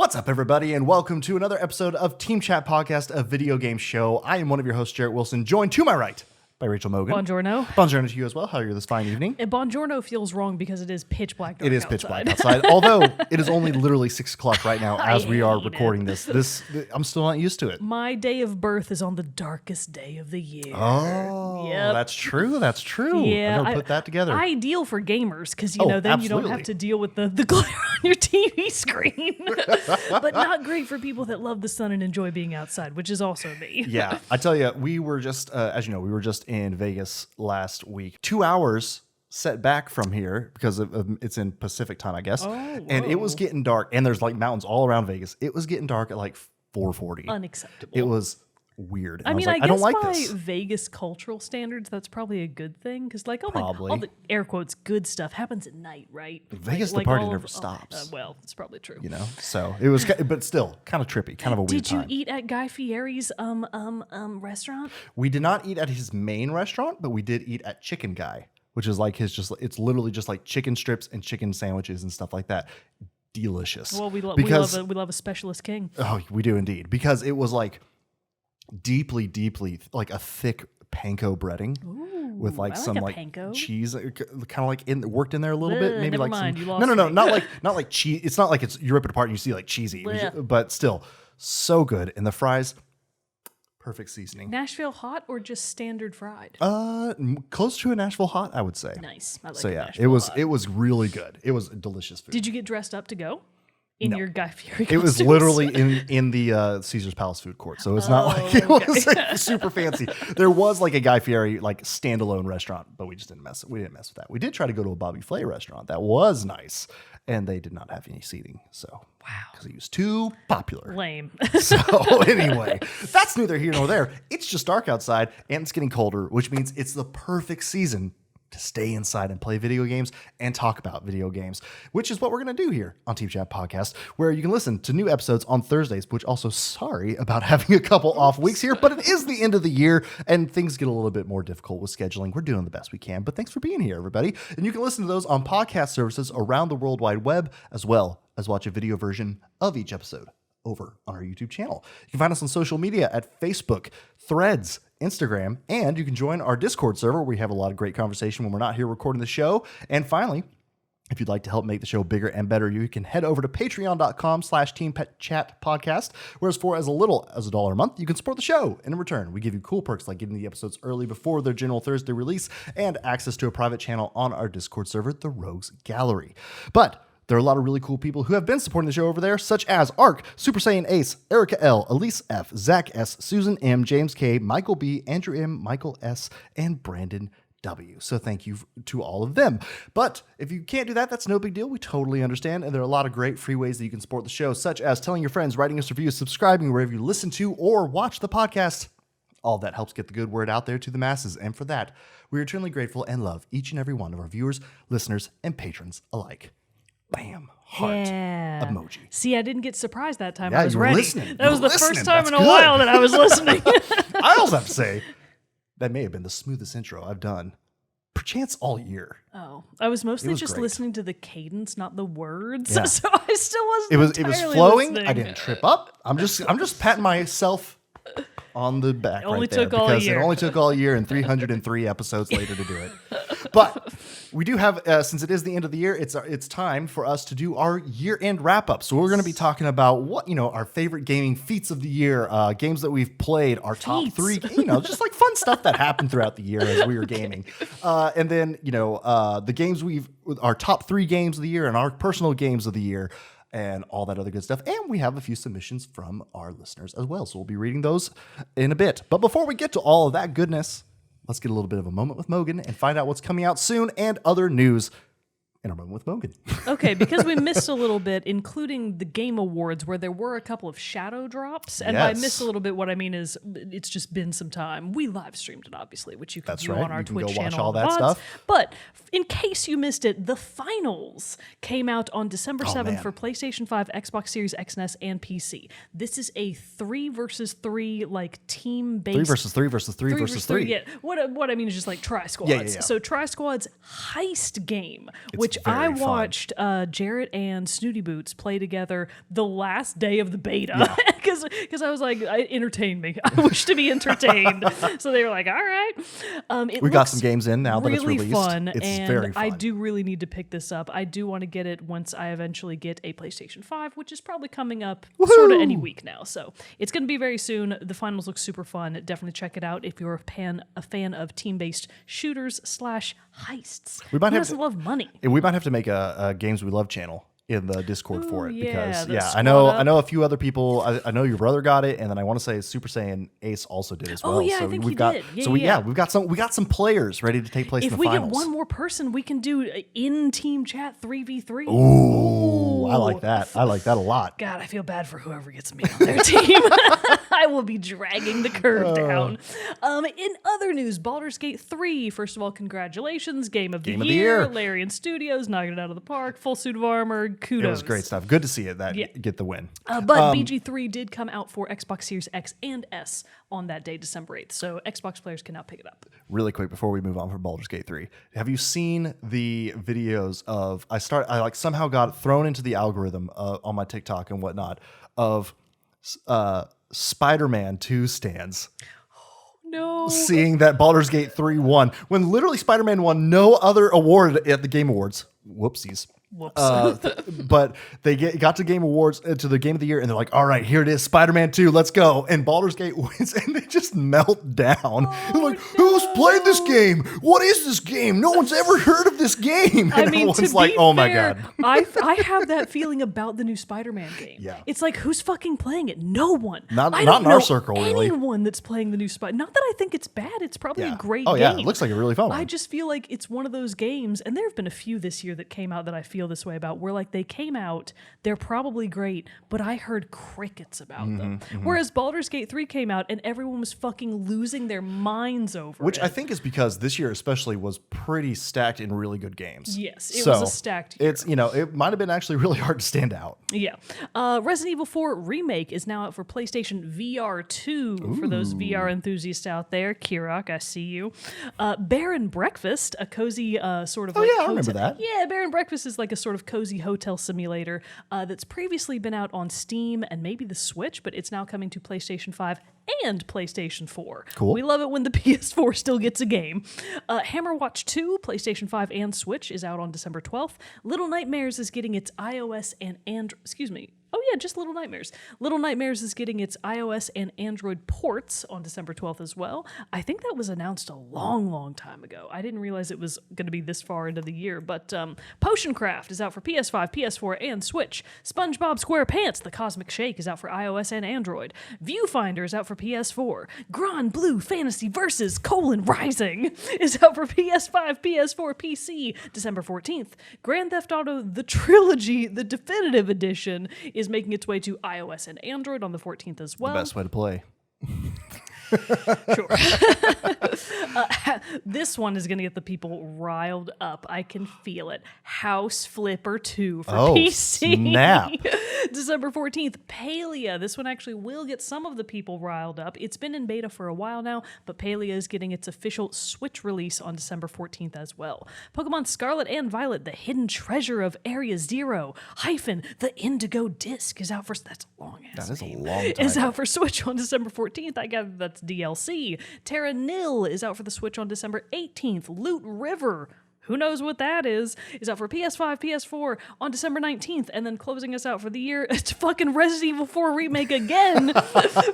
What's up, everybody, and welcome to another episode of Team Chat Podcast, a video game show. I am one of your hosts, Jarrett Wilson, joined to my right by Rachel Mogan. Buongiorno. Buongiorno to you as well. How are you this fine evening? And buongiorno feels wrong because it is pitch black dark It is outside. pitch black outside, although it is only literally 6 o'clock right now as we are hate recording this. I'm still not used to it. My day of birth is on the darkest day of the year. Oh, Yep. that's true. That's true. Yeah, I never put that together. Ideal for gamers because Oh, then you don't absolutely. have to deal with the glare on your TV screen. But not great for people that love the sun and enjoy being outside, which is also me. Yeah, I tell you, we were just, as you know, we were just in Vegas last week. 2 hours set back from here because it's in Pacific time, I guess. Oh, and it was whoa. getting dark, and there's like mountains all around Vegas. It was getting dark at like 4:40. Unacceptable. It was weird. And I mean, was like, I don't guess like by this. Vegas cultural standards, that's probably a good thing because, like, all Probably. the air quotes good stuff happens at night, right? Vegas, the Like party all never of- stops. well, it's probably true. You know, so it was, but still kind of trippy, kind of a weird Did you time. eat at Guy Fieri's restaurant? We did not eat at his main restaurant, but we did eat at Chicken Guy, which is like it's literally just like chicken strips and chicken sandwiches and stuff like that. Delicious. Well, we Because- love a specialist king. Oh, we do indeed. Because it was like deeply like a thick panko breading with like I like some a like panko. cheese, kind of like worked in there a little bit. Bleh, Maybe never like mind, you some. lost No, me. not like cheese. It's not like you rip it apart and you see like cheesy, Bleh. but still so good. And the fries, perfect seasoning. Nashville hot or just standard fried? Close to a Nashville hot, I would say. Nice. I like So a yeah, Nashville hot. it was really good. It was delicious food. Did you get dressed up to go in your Guy Fieri? It was costumes? literally in the Caesar's Palace food court, so it's not like it was like, super fancy. There was like a Guy Fieri like standalone restaurant, but we just didn't mess. We didn't mess with that. We did try to go to a Bobby Flay restaurant that was nice, and they did not have any seating. So wow, because he was too popular. lame. So anyway, that's neither here nor there. It's just dark outside, and it's getting colder, which means it's the perfect season to stay inside and play video games and talk about video games, which is what we're going to do here on Team Chat Podcast, where you can listen to new episodes on Thursdays, which also sorry about having a couple off weeks here, but it is the end of the year and things get a little bit more difficult with scheduling. We're doing the best we can, but thanks for being here, everybody. And you can listen to those on podcast services around the World Wide Web, as well as watch a video version of each episode over on our YouTube channel. You can find us on social media at Facebook, Threads, Instagram, and you can join our Discord server where we have a lot of great conversation when we're not here recording the show. And finally, if you'd like to help make the show bigger and better, you can head over to patreon.com/teamchatpodcast, whereas for as little as $1 a month, you can support the show. And in return, we give you cool perks like getting the episodes early before their general Thursday release and access to a private channel on our Discord server, the Rogues Gallery. But there are a lot of really cool people who have been supporting the show over there, such as Ark, Super Saiyan Ace, Erica L, Elise F, Zach S, Susan M, James K, Michael B, Andrew M, Michael S, and Brandon W. So thank you to all of them. But if you can't do that, that's no big deal. We totally understand. And there are a lot of great free ways that you can support the show, such as telling your friends, writing us reviews, subscribing wherever you listen to or watch the podcast. All that helps get the good word out there to the masses. And for that, we are eternally grateful and love each and every one of our viewers, listeners, and patrons alike. Bam. Heart Yeah. emoji. See, I didn't get surprised that time. Yeah, I was you were ready. listening. That You was were the listening. first time That's in a good. while that I was listening. I also have to say, that may have been the smoothest intro I've done, perchance all year. Oh, I was mostly was just great. listening to the cadence, not the words. Yeah. So I still wasn't. It was entirely flowing. listening. I didn't trip up. I'm just patting myself on the back. Only right there took all because year. It only took all year and 303 episodes later to do it. But we do have, since it is the end of the year, it's time for us to do our year-end wrap-up. So we're going to be talking about our favorite gaming feats of the year, games that we've played, our top Feats. 3, just like fun stuff that happened throughout the year as we were gaming. And then, the games our top 3 games of the year and our personal games of the year and all that other good stuff. And we have a few submissions from our listeners as well. So we'll be reading those in a bit. But before we get to all of that goodness, let's get a little bit of a moment with Mogan and find out what's coming out soon and other news in our moment with Mogan. Okay, because we missed a little bit, including the Game Awards, where there were a couple of shadow drops. And by Yes. missed a little bit, what I mean is it's just been some time. We live streamed it, obviously, which you can That's view right. on our You can go Twitch watch channel. all that VODs. stuff. But in case you missed it, the finals came out on December 7th man. for PlayStation 5, Xbox Series X and S, and PC. This is a 3 versus 3 like team-based 3 versus 3 versus 3 versus 3. Yeah. What I mean is just like Tri Squads. Yeah. So Tri Squads heist game, It's which which I very fun. watched Jarrett and Snooty Boots play together the last day of the beta because I was like, entertain me. I wish to be entertained. So they were like, all right. We got some games in now that it's really released. fun, It's and very fun. I do really need to pick this up. I do want to get it once I eventually get a PlayStation 5, which is probably coming up sort of any week now. So it's going to be very soon. The finals look super fun. Definitely check it out if you're a fan of team-based shooters / heists. We might Who have doesn't love money? We might have to make a Games We Love channel in the Discord for it yeah, because the I know squad up. I know a few other people. I know your brother got it, and then I want to say Super Saiyan Ace also did as well. Oh, yeah, I so think we've he got did. Yeah, so we yeah. we've got some players ready to take place in If the we finals. get one more person, we can do in team chat 3v3. Ooh, I like that. I like that a lot. God, I feel bad for whoever gets me on their team. I will be dragging the curve down. In other news, Baldur's Gate 3. First of all, congratulations. Game of the year. Larian Studios knocking it out of the park. Full suit of armor. Kudos. It was great stuff. Good to see it Yeah. get the win. But BG3 did come out for Xbox Series X and S on that day, December 8th. So Xbox players can now pick it up. Really quick before we move on from Baldur's Gate 3, have you seen the videos of I like somehow got thrown into the algorithm on my TikTok and whatnot of Spider-Man 2 stands No. seeing that Baldur's Gate 3 won when literally Spider-Man won no other award at the Game Awards. Whoopsies. Whoops. But they got to Game Awards to the Game of the Year, and they're like, "All right, here it is, Spider-Man 2, let's go!" And Baldur's Gate wins, and they just melt down. They're like, "Who's played this game? What is this game? No one's ever heard of this game." And I mean, to everyone's be like, "Oh my fair, god!" I have that feeling about the new Spider-Man game. Yeah. It's like, who's fucking playing it? No one. Not I in don't our know circle, really. anyone that's playing the new Spider. Not that I think it's bad. It's probably a great Oh game. yeah, it looks like a really fun one. I just feel like it's one of those games, and there have been a few this year that came out that I feel this way about, where like they came out, they're probably great, but I heard crickets about them. Whereas Baldur's Gate 3 came out, and everyone was fucking losing their minds over Which it. I think is because this year especially was pretty stacked in really good games. Yes, it was a stacked year. It's it might have been actually really hard to stand out. Yeah. Resident Evil 4 Remake is now out for PlayStation VR 2 for those VR enthusiasts out there. Kirok, I see you. Bear and Breakfast, a cozy sort of like yeah, I remember that. Yeah, Bear and Breakfast is like a sort of cozy hotel simulator that's previously been out on Steam and maybe the Switch, but it's now coming to PlayStation 5 and PlayStation 4. Cool. We love it when the PS4 still gets a game. Hammer Watch 2, PlayStation 5 and Switch, is out on December 12th. Little Nightmares is getting its iOS and Oh yeah, just Little Nightmares. Little Nightmares is getting its iOS and Android ports on December 12th as well. I think that was announced a long, long time ago. I didn't realize it was going to be this far into the year, but Potion Craft is out for PS5, PS4, and Switch. SpongeBob SquarePants, The Cosmic Shake, is out for iOS and Android. Viewfinder is out for PS4. Grand Blue Fantasy Versus: Rising is out for PS5, PS4, PC, December 14th. Grand Theft Auto The Trilogy, the definitive edition, is making its way to iOS and Android on the 14th as well. Best way to play. Sure. This one is going to get the people riled up. I can feel it. House Flipper 2 for PC. Snap. December 14th, Palia. This one actually will get some of the people riled up. It's been in beta for a while now, but Palia is getting its official Switch release on December 14th as well. Pokemon Scarlet and Violet, the hidden treasure of Area Zero, the Indigo Disc is out for... That's a long ass That is a name. long Is time. out for Switch on December 14th. I gather that's DLC. Terra Nil is out for the Switch on December 18th. Loot River, who knows what that is out for PS5, PS4 on December 19th. And then closing us out for the year, it's fucking Resident Evil 4 Remake again,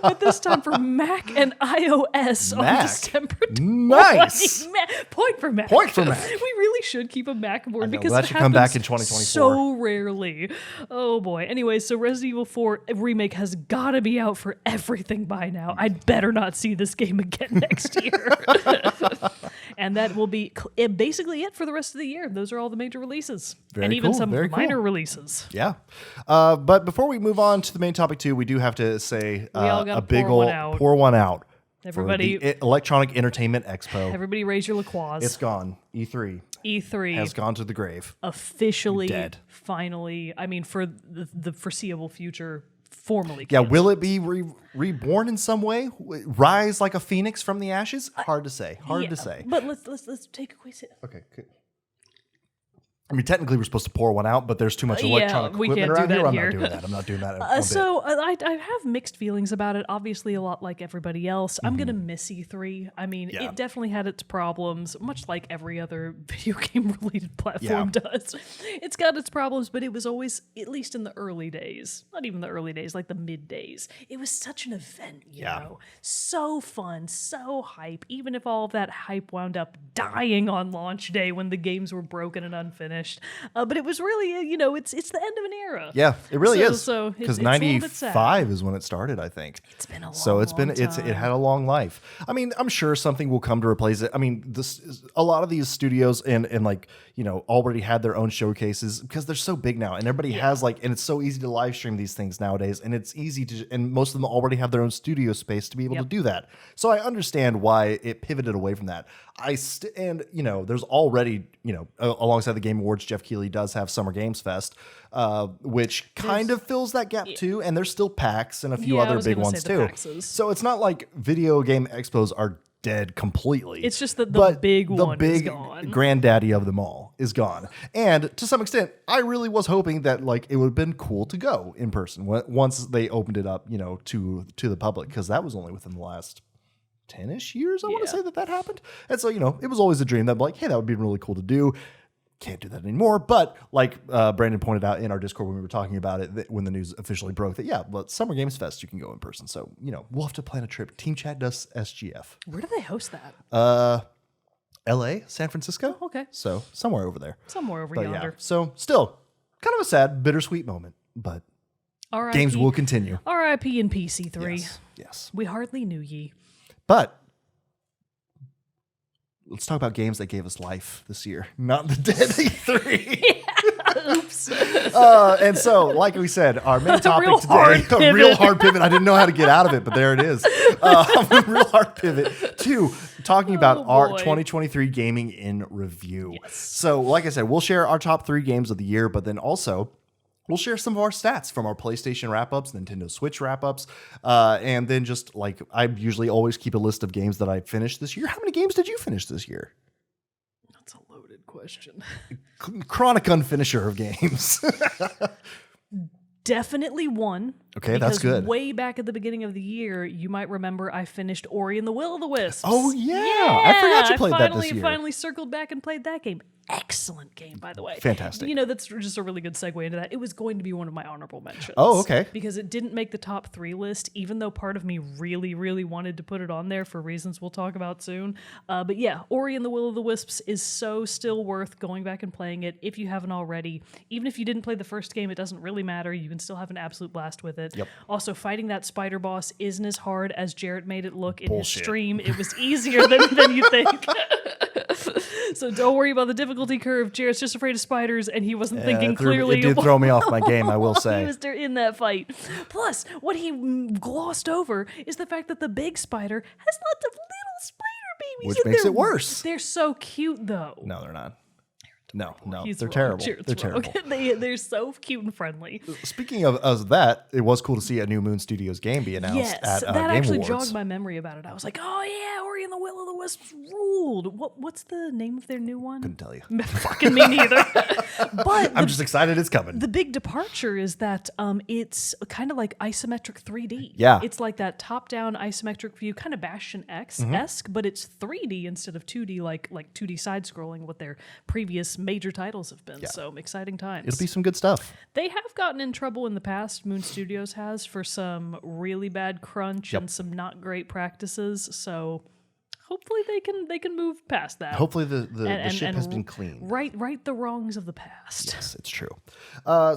but this time for Mac and iOS on Mac. December 20th. Nice. Point for Mac. Point for Mac. We really should keep a Mac board because that it should come back in happens 2024. so rarely. Oh boy. Anyway, so Resident Evil 4 Remake has got to be out for everything by now. I'd better not see this game again next year. And that will be basically it for the rest of the year. Those are all the major releases. Very and even cool, some very cool. minor releases. Yeah. But before we move on to the main topic too, we do have to say all gotta a big pour one ol' out. pour one out. Everybody- for the Electronic Entertainment Expo. Everybody raise your LaCroix. It's gone. E3 E3 has gone to the grave. officially, Dead. finally, I mean, for the foreseeable future, formally Yeah, canceled. will it be reborn in some way? Rise like a phoenix from the ashes? Hard to say. Hard Yeah, to say. But let's take a quick sip. Okay. Good. I mean, technically we're supposed to pour one out, but there's too much electronic we equipment can't do around that here. I'm here. not doing that. I'm not doing that. a bit. So I have mixed feelings about it. Obviously, a lot like everybody else. I'm gonna miss E3. I mean, Yeah. it definitely had its problems, much like every other video game related platform does. It's got its problems, but it was always, at least in the early days, not even the early days, like the mid days, it was such an event. You know, so fun, so hype. Even if all of that hype wound up dying on launch day when the games were broken and unfinished, but it was really, it's the end of an era. Yeah, it really is. So Because it's a little bit sad. 95 is when it started, I think. It's been a long, So it's been long it time. had a long life. I mean, I'm sure something will come to replace it. I mean, a lot of these studios and like, already had their own showcases because they're so big now, and everybody has and it's so easy to live stream these things nowadays, and it's easy to, and most of them already have their own studio space to be able to do that. So I understand why it pivoted away from that. There's already, alongside the Game Awards, Jeff Keighley does have Summer Games Fest, which kind of fills that gap too. And there's still PAX and a few Yeah, I other was big gonna ones say the too. PAXs. So it's not like video game expos are dead completely. It's just that the big one is big gone. granddaddy of them all is gone. And to some extent, I really was hoping that it would have been cool to go in person once they opened it up, to the public, because that was only within the last 10-ish years, I want to say that happened. And so, it was always a dream that that would be really cool to do. Can't do that anymore. But like Brandon pointed out in our Discord when we were talking about it, when the news officially broke, that Summer Games Fest, you can go in person. So, we'll have to plan a trip. Team Chat does SGF. Where do they host that? LA, San Francisco. Oh, okay. So somewhere over there. Somewhere over But yonder. so still kind of a sad, bittersweet moment, but R.I.P. games will continue. R.I.P. in PC3. Yes. We hardly knew ye. But let's talk about games that gave us life this year, not the Dead E3. Oops. And so, like we said, our main topic real hard today, a real pivot. hard pivot. I didn't know how to get out of it, but there it is. A real hard pivot to talking about our boy. 2023 gaming in review. Yes. So, like I said, we'll share our top 3 games of the year, but then also we'll share some of our stats from our PlayStation wrap-ups, Nintendo Switch wrap-ups, and then just I usually always keep a list of games that I finished this year. How many games did you finish this year? That's a loaded question. Chronic unfinisher of games. Definitely one. Okay, that's because good. Way back at the beginning of the year, you might remember I finished Ori and the Will of the Wisps. Oh, yeah. I forgot you played that this year. Finally circled back and played that game. Excellent game, by the way. Fantastic. That's just a really good segue into that. It was going to be one of my honorable mentions. Oh, okay. Because it didn't make the top 3 list, even though part of me really, really wanted to put it on there for reasons we'll talk about soon. But yeah, Ori and the Will of the Wisps is so still worth going back and playing it if you haven't already. Even if you didn't play the first game, it doesn't really matter. You can still have an absolute blast with it. Yep. Also, fighting that spider boss isn't as hard as Jarrett made it look in Bullshit. his stream. It was easier than you think. So don't worry about the difficulty curve. Jarrett's just afraid of spiders, and he wasn't thinking clearly. It did throw me off my game, I will He say. was there in that fight. Plus, what he glossed over is the fact that the big spider has lots of little spider babies. Which and makes they're- it worse. They're so cute, though. No, they're not. No, He's they're wrong. terrible. Jarrett's They're wrong. terrible. They're so cute and friendly. Speaking of that, it was cool to see a new Moon Studios game be announced Yes, at that Game actually Awards. jogged my memory about it. I was like, oh yeah, Ori and the Will of the Wisps ruled. What's the name of their new one? Couldn't tell you. Fucking me neither. But I'm just excited it's coming. the big departure is that it's kind of like isometric 3D. Yeah. It's like that top-down isometric view, kind of Bastion X-esque, Mm-hmm. but it's 3D instead of 2D, like 2D side-scrolling, what their previous major titles have been. So exciting times. It'll be some good stuff. They have gotten in trouble in the past, Moon Studios has, for some really bad crunch and some not great practices. So hopefully they can move past that. Hopefully the ship has been cleaned. Right the wrongs of the past. Yes, it's true.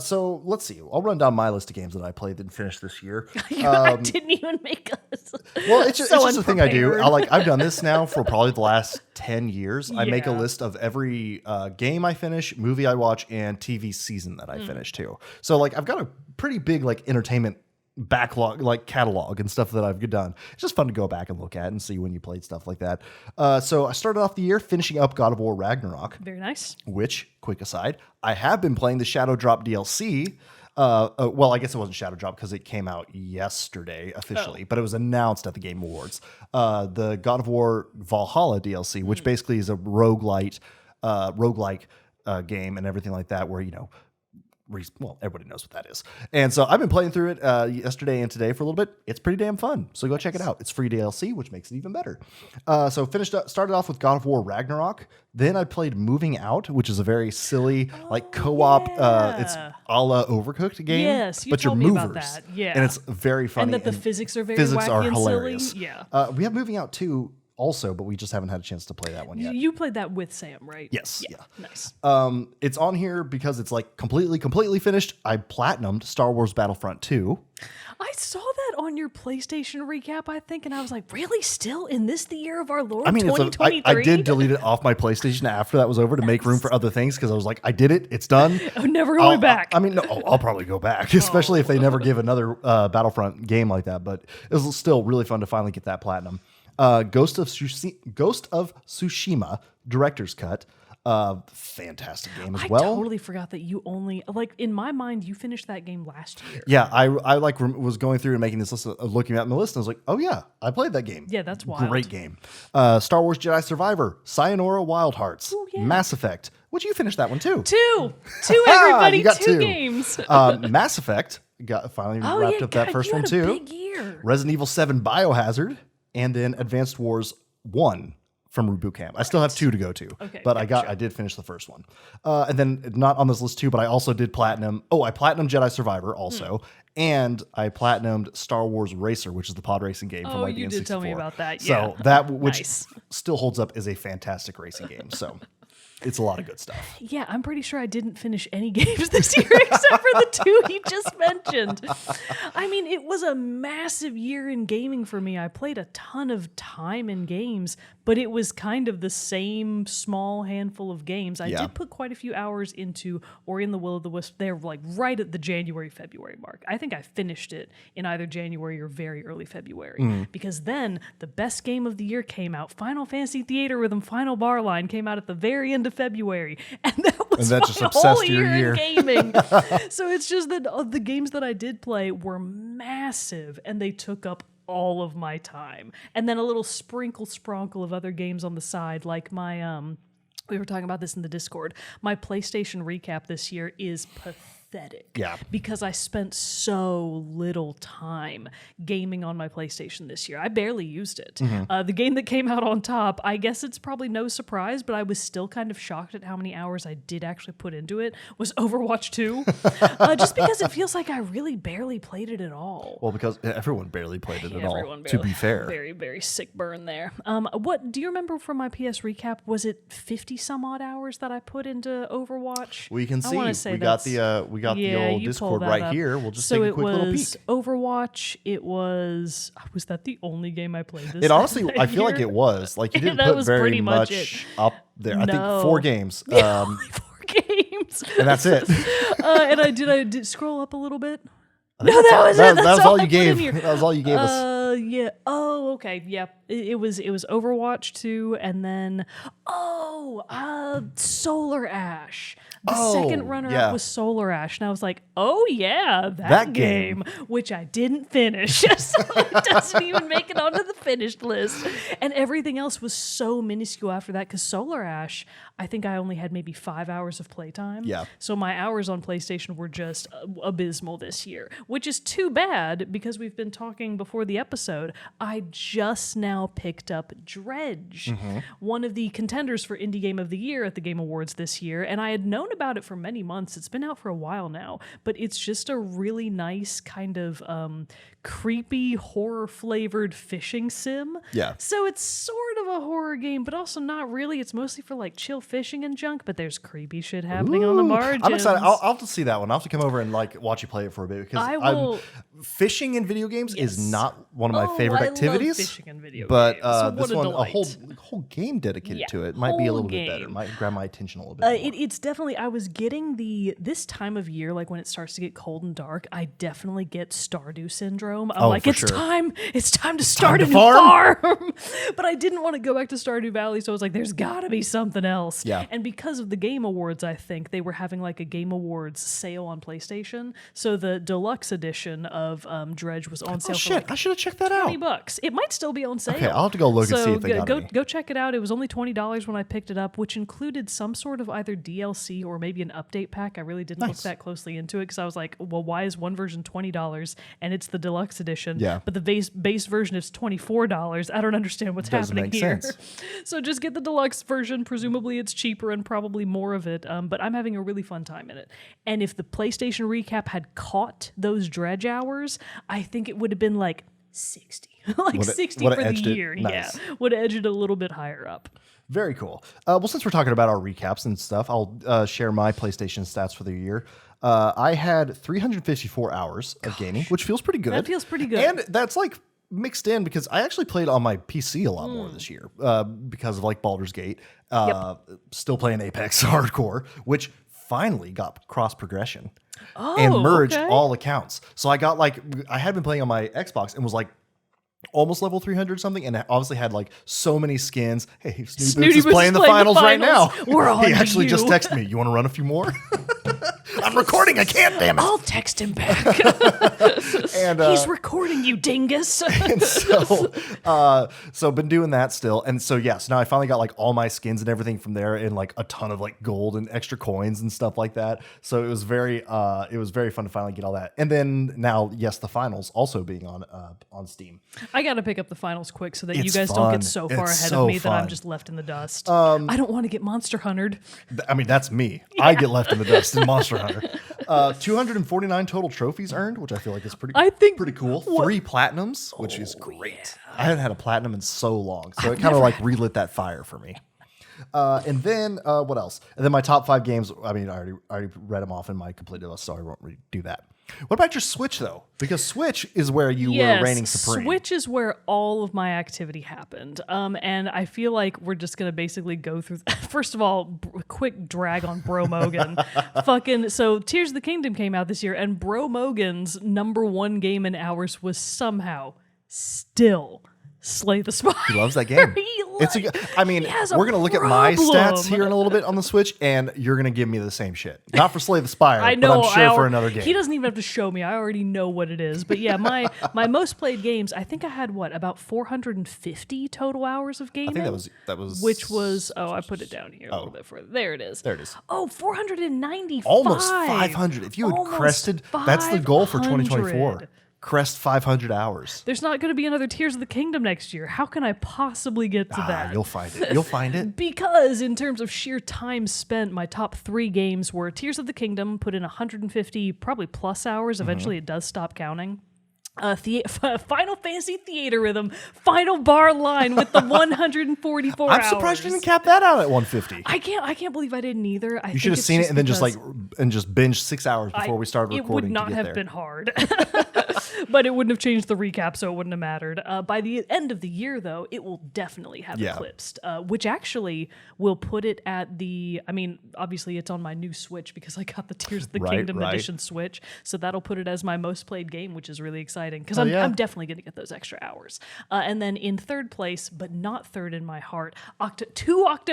So let's see. I'll run down my list of games that I played and finished this year. I didn't even make us. Well, it's just a thing I do. unprepared. I've done this now for probably the last 10 years. I make a Yeah. list of every game I finish, movie I watch, and TV season that I finish too. So I've got a pretty big entertainment backlog, catalog and stuff that I've done. It's just fun to go back and look at and see when you played stuff like that. So I started off the year finishing up God of War Ragnarok, Very nice. which, quick aside, I have been playing the Shadow Drop DLC. Well, I guess it wasn't Shadow Drop because it came out yesterday officially, but it was announced at the Game Awards. The God of War Valhalla DLC, which basically is a roguelike game and everything like that, where well, everybody knows what that is. And so I've been playing through it yesterday and today for a little bit. It's pretty damn fun. So go check it out. It's free DLC, which makes it even better. So started off with God of War Ragnarok. Then I played Moving Out, which is a very silly co-op. Yeah. It's a la Overcooked game. Yes, you but told you're me movers. about that. Yeah. And it's very funny. And that the physics are very physics wacky are and hilarious. silly. Yeah. We have Moving Out 2 also, but we just haven't had a chance to play that one yet. You played that with Sam, right? Yes. Yeah. Nice. It's on here because it's like completely finished. I platinumed Star Wars Battlefront 2. I saw that on your PlayStation recap, I think, and I was like, really? Still in this, the year of our Lord, I mean, 2023? I did delete it off my PlayStation after that was over to make room for other things because I was like, I did it. It's done. I'm never going back. I mean, no, I'll probably go back, especially if they never give another Battlefront game like that. But it was still really fun to finally get that platinum. Ghost of Tsushima Director's Cut. Fantastic game as well. I totally forgot that you only, like, in my mind, you finished that game last year. Yeah, I was going through and making this list, looking at my list, and I was like, oh yeah, I played that game. Yeah, that's wild. Great game. Star Wars Jedi Survivor, Sayonara Wild Hearts, yeah. Mass Effect. Would you finish that one too? Two, everybody, You got two two. games. Mass Effect finally wrapped up that first one too. Big year. Resident Evil 7 Biohazard, and then Advanced Wars 1 from Reboot Camp. I still have 2 to go to, but I did finish the first one. And then not on this list too, but I also did platinum. Oh, I platinumed Jedi Survivor also, and I platinumed Star Wars Racer, which is the pod racing game from my you N64. did tell me about that. So Yeah. that which Nice. still holds up is a fantastic racing game. So it's a lot of good stuff. Yeah, I'm pretty sure I didn't finish any games this year except for the 2 he just mentioned. I mean, it was a massive year in gaming for me. I played a ton of time in games, but it was kind of the same small handful of games. I did put quite a few hours into Ori and the Will of the Wisp. They're like right at the January-February mark. I think I finished it in either January or very early February because then the best game of the year came out. Final Fantasy Theater Rhythm Final Bar Line came out at the very end of February, and that was my just whole obsessed your year year. in gaming. So it's just that the games that I did play were massive, and they took up all of my time. And then a little sprinkle of other games on the side, like my we were talking about this in the Discord. My PlayStation recap this year is pathetic. Yeah. Because I spent so little time gaming on my PlayStation this year. I barely used it. The game that came out on top, I guess it's probably no surprise, but I was still kind of shocked at how many hours I did actually put into it, was Overwatch 2. Just because it feels like I really barely played it at all. Well, because everyone barely played it at all, Everyone to barely- be fair. Very, very sick burn there. What do you remember from my PS recap? Was it 50 some odd hours that I put into Overwatch? We can I see. wanna say We got that's- the old you Discord pull that right up. here. We'll just so take a it quick little peek. was Overwatch. It was that the only game I played this It honestly, that I feel like year? it was. Like you didn't That put was very pretty much much it. up there. I think No. 4 games. Only 4 games. And that's it. And I did scroll up a little bit. No, that was it. That That's was all I you put in gave. here. That was all you gave us. Yeah. Oh, okay. Yeah. It was Overwatch 2, and then Solar Ash. The second runner yeah. up was Solar Ash, and I was like, oh yeah, That game, which I didn't finish, so it doesn't even make it onto the finished list. And everything else was so minuscule after that, because Solar Ash, I think I only had maybe 5 hours of playtime. Yeah. So my hours on PlayStation were just abysmal this year, which is too bad because we've been talking before the episode. I just now picked up Dredge, one of the contenders for Indie Game of the Year at the Game Awards this year, and I had known about it for many months. It's been out for a while now, but it's just a really nice kind of creepy horror-flavored fishing sim. Yeah. So it's sort of a horror game, but also not really. It's mostly for like chill fishing and junk, but there's creepy shit happening on the margins. I'm excited. I'll have to see that one. I'll have to come over and like watch you play it for a bit because I will- fishing in video games is Yes. not one of my favorite I love activities. fishing in video but games. So this what a one, delight. a whole game dedicated Yeah, to it, might be a whole little bit better. game. Might grab my attention a little bit. More. It's definitely, I was getting this time of year, like when it starts to get cold and dark, I definitely get Stardew syndrome. I'm like, for it's sure. time to start to a new farm." farm. But I didn't want to go back to Stardew Valley, so I was like, there's gotta be something else. Yeah. And because of the Game Awards, I think they were having like a Game Awards sale on PlayStation. So the deluxe edition of of Dredge was on sale Oh for shit! like I should have checked that out. $20. It might still be on sale. Okay, I'll have to go look and see if they got go any. go check it out. It was only $20 when I picked it up, which included some sort of either DLC or maybe an update pack. I really didn't look Nice. that closely into it because I was like, well, why is one version $20 and it's the deluxe edition? Yeah. But the base version is $24. I don't understand what's Doesn't happening make here. sense. So just get the deluxe version. Presumably it's cheaper and probably more of it. But I'm having a really fun time in it. And if the PlayStation recap had caught those Dredge hours, I think it would have been like 60. Like Would've- 60 would've for the edged it? year. Nice. Yeah. Would have edged it a little bit higher up. Very cool. Well, since we're talking about our recaps and stuff, I'll share my PlayStation stats for the year. I had 354 hours of gaming, which feels pretty good. That feels pretty good. And that's like mixed in because I actually played on my PC a lot more this year because of like Baldur's Gate. Still playing Apex Hardcore, which finally got cross progression and merged okay. all accounts. So I got like, I had been playing on my Xbox and was like, almost level 300 something, and obviously had like so many skins. Hey, Snooty Boots is playing the finals right now. We're on He actually you. just texted me. You want to run a few more? I'm recording. I can't. Damn it. I'll text him back. And He's recording you, dingus. and so been doing that still. And so yes, now I finally got like all my skins and everything from there, and like a ton of like gold and extra coins and stuff like that. So it was very fun to finally get all that. And then now, yes, the finals also being on Steam. I got to pick up the finals quick so that you It's guys don't fun. get so far It's ahead so of me that I'm fun. just left in the dust. I don't want to get Monster Huntered. I mean, that's me. I get left in the dust in Monster Hunter. 249 total trophies earned, which I feel like is I think- pretty cool. what- 3 platinums, which is great. I haven't had a platinum in so long, so it kind of like relit that fire for me. And then what else? And then my top 5 games. I mean, I already read them off in my completed list, so I won't redo that. What about your Switch though? Because Switch is where you were reigning supreme. Switch is where all of my activity happened. And I feel like we're just going to basically go through. First of all, quick drag on Bro Mogan. So Tears of the Kingdom came out this year, and Bro Mogan's #1 game in hours was somehow still Slay the Spire. He loves that game. I mean, has a we're gonna look at my problem. stats here in a little bit on the Switch, and you're gonna give me the same shit. Not for Slay the Spire, I know. but I'm sure for another game. He doesn't even have to show me. I already know what it is. But yeah, my most played games. I think I had about 450 total hours of gaming. I think that was Which was I put it down here a little bit further. There it is. There it is. Oh, 495. Almost 500. If you had Almost crested, that's the goal for 2024. 500. Crest 500 hours. There's not going to be another Tears of the Kingdom next year. How can I possibly get to that? You'll find it. You'll find it. Because in terms of sheer time spent, my top 3 games were Tears of the Kingdom, put in 150 probably plus hours. Eventually it does stop counting. Final Fantasy Theater Rhythm, Final Bar Line with the 144 I'm surprised you didn't cap that out at 150. I can't believe I didn't either. You should have seen it and then just binge 6 hours before we started recording. It would not to get have there. been hard. But it wouldn't have changed the recap, so it wouldn't have mattered. By the end of the year, though, it will definitely have eclipsed, which actually will put it at the... I mean, obviously, it's on my new Switch because I got the Tears of the Kingdom Edition Switch, so that'll put it as my most played game, which is really exciting because I'm definitely going to get those extra hours. And then in third place, but not third in my heart, Octo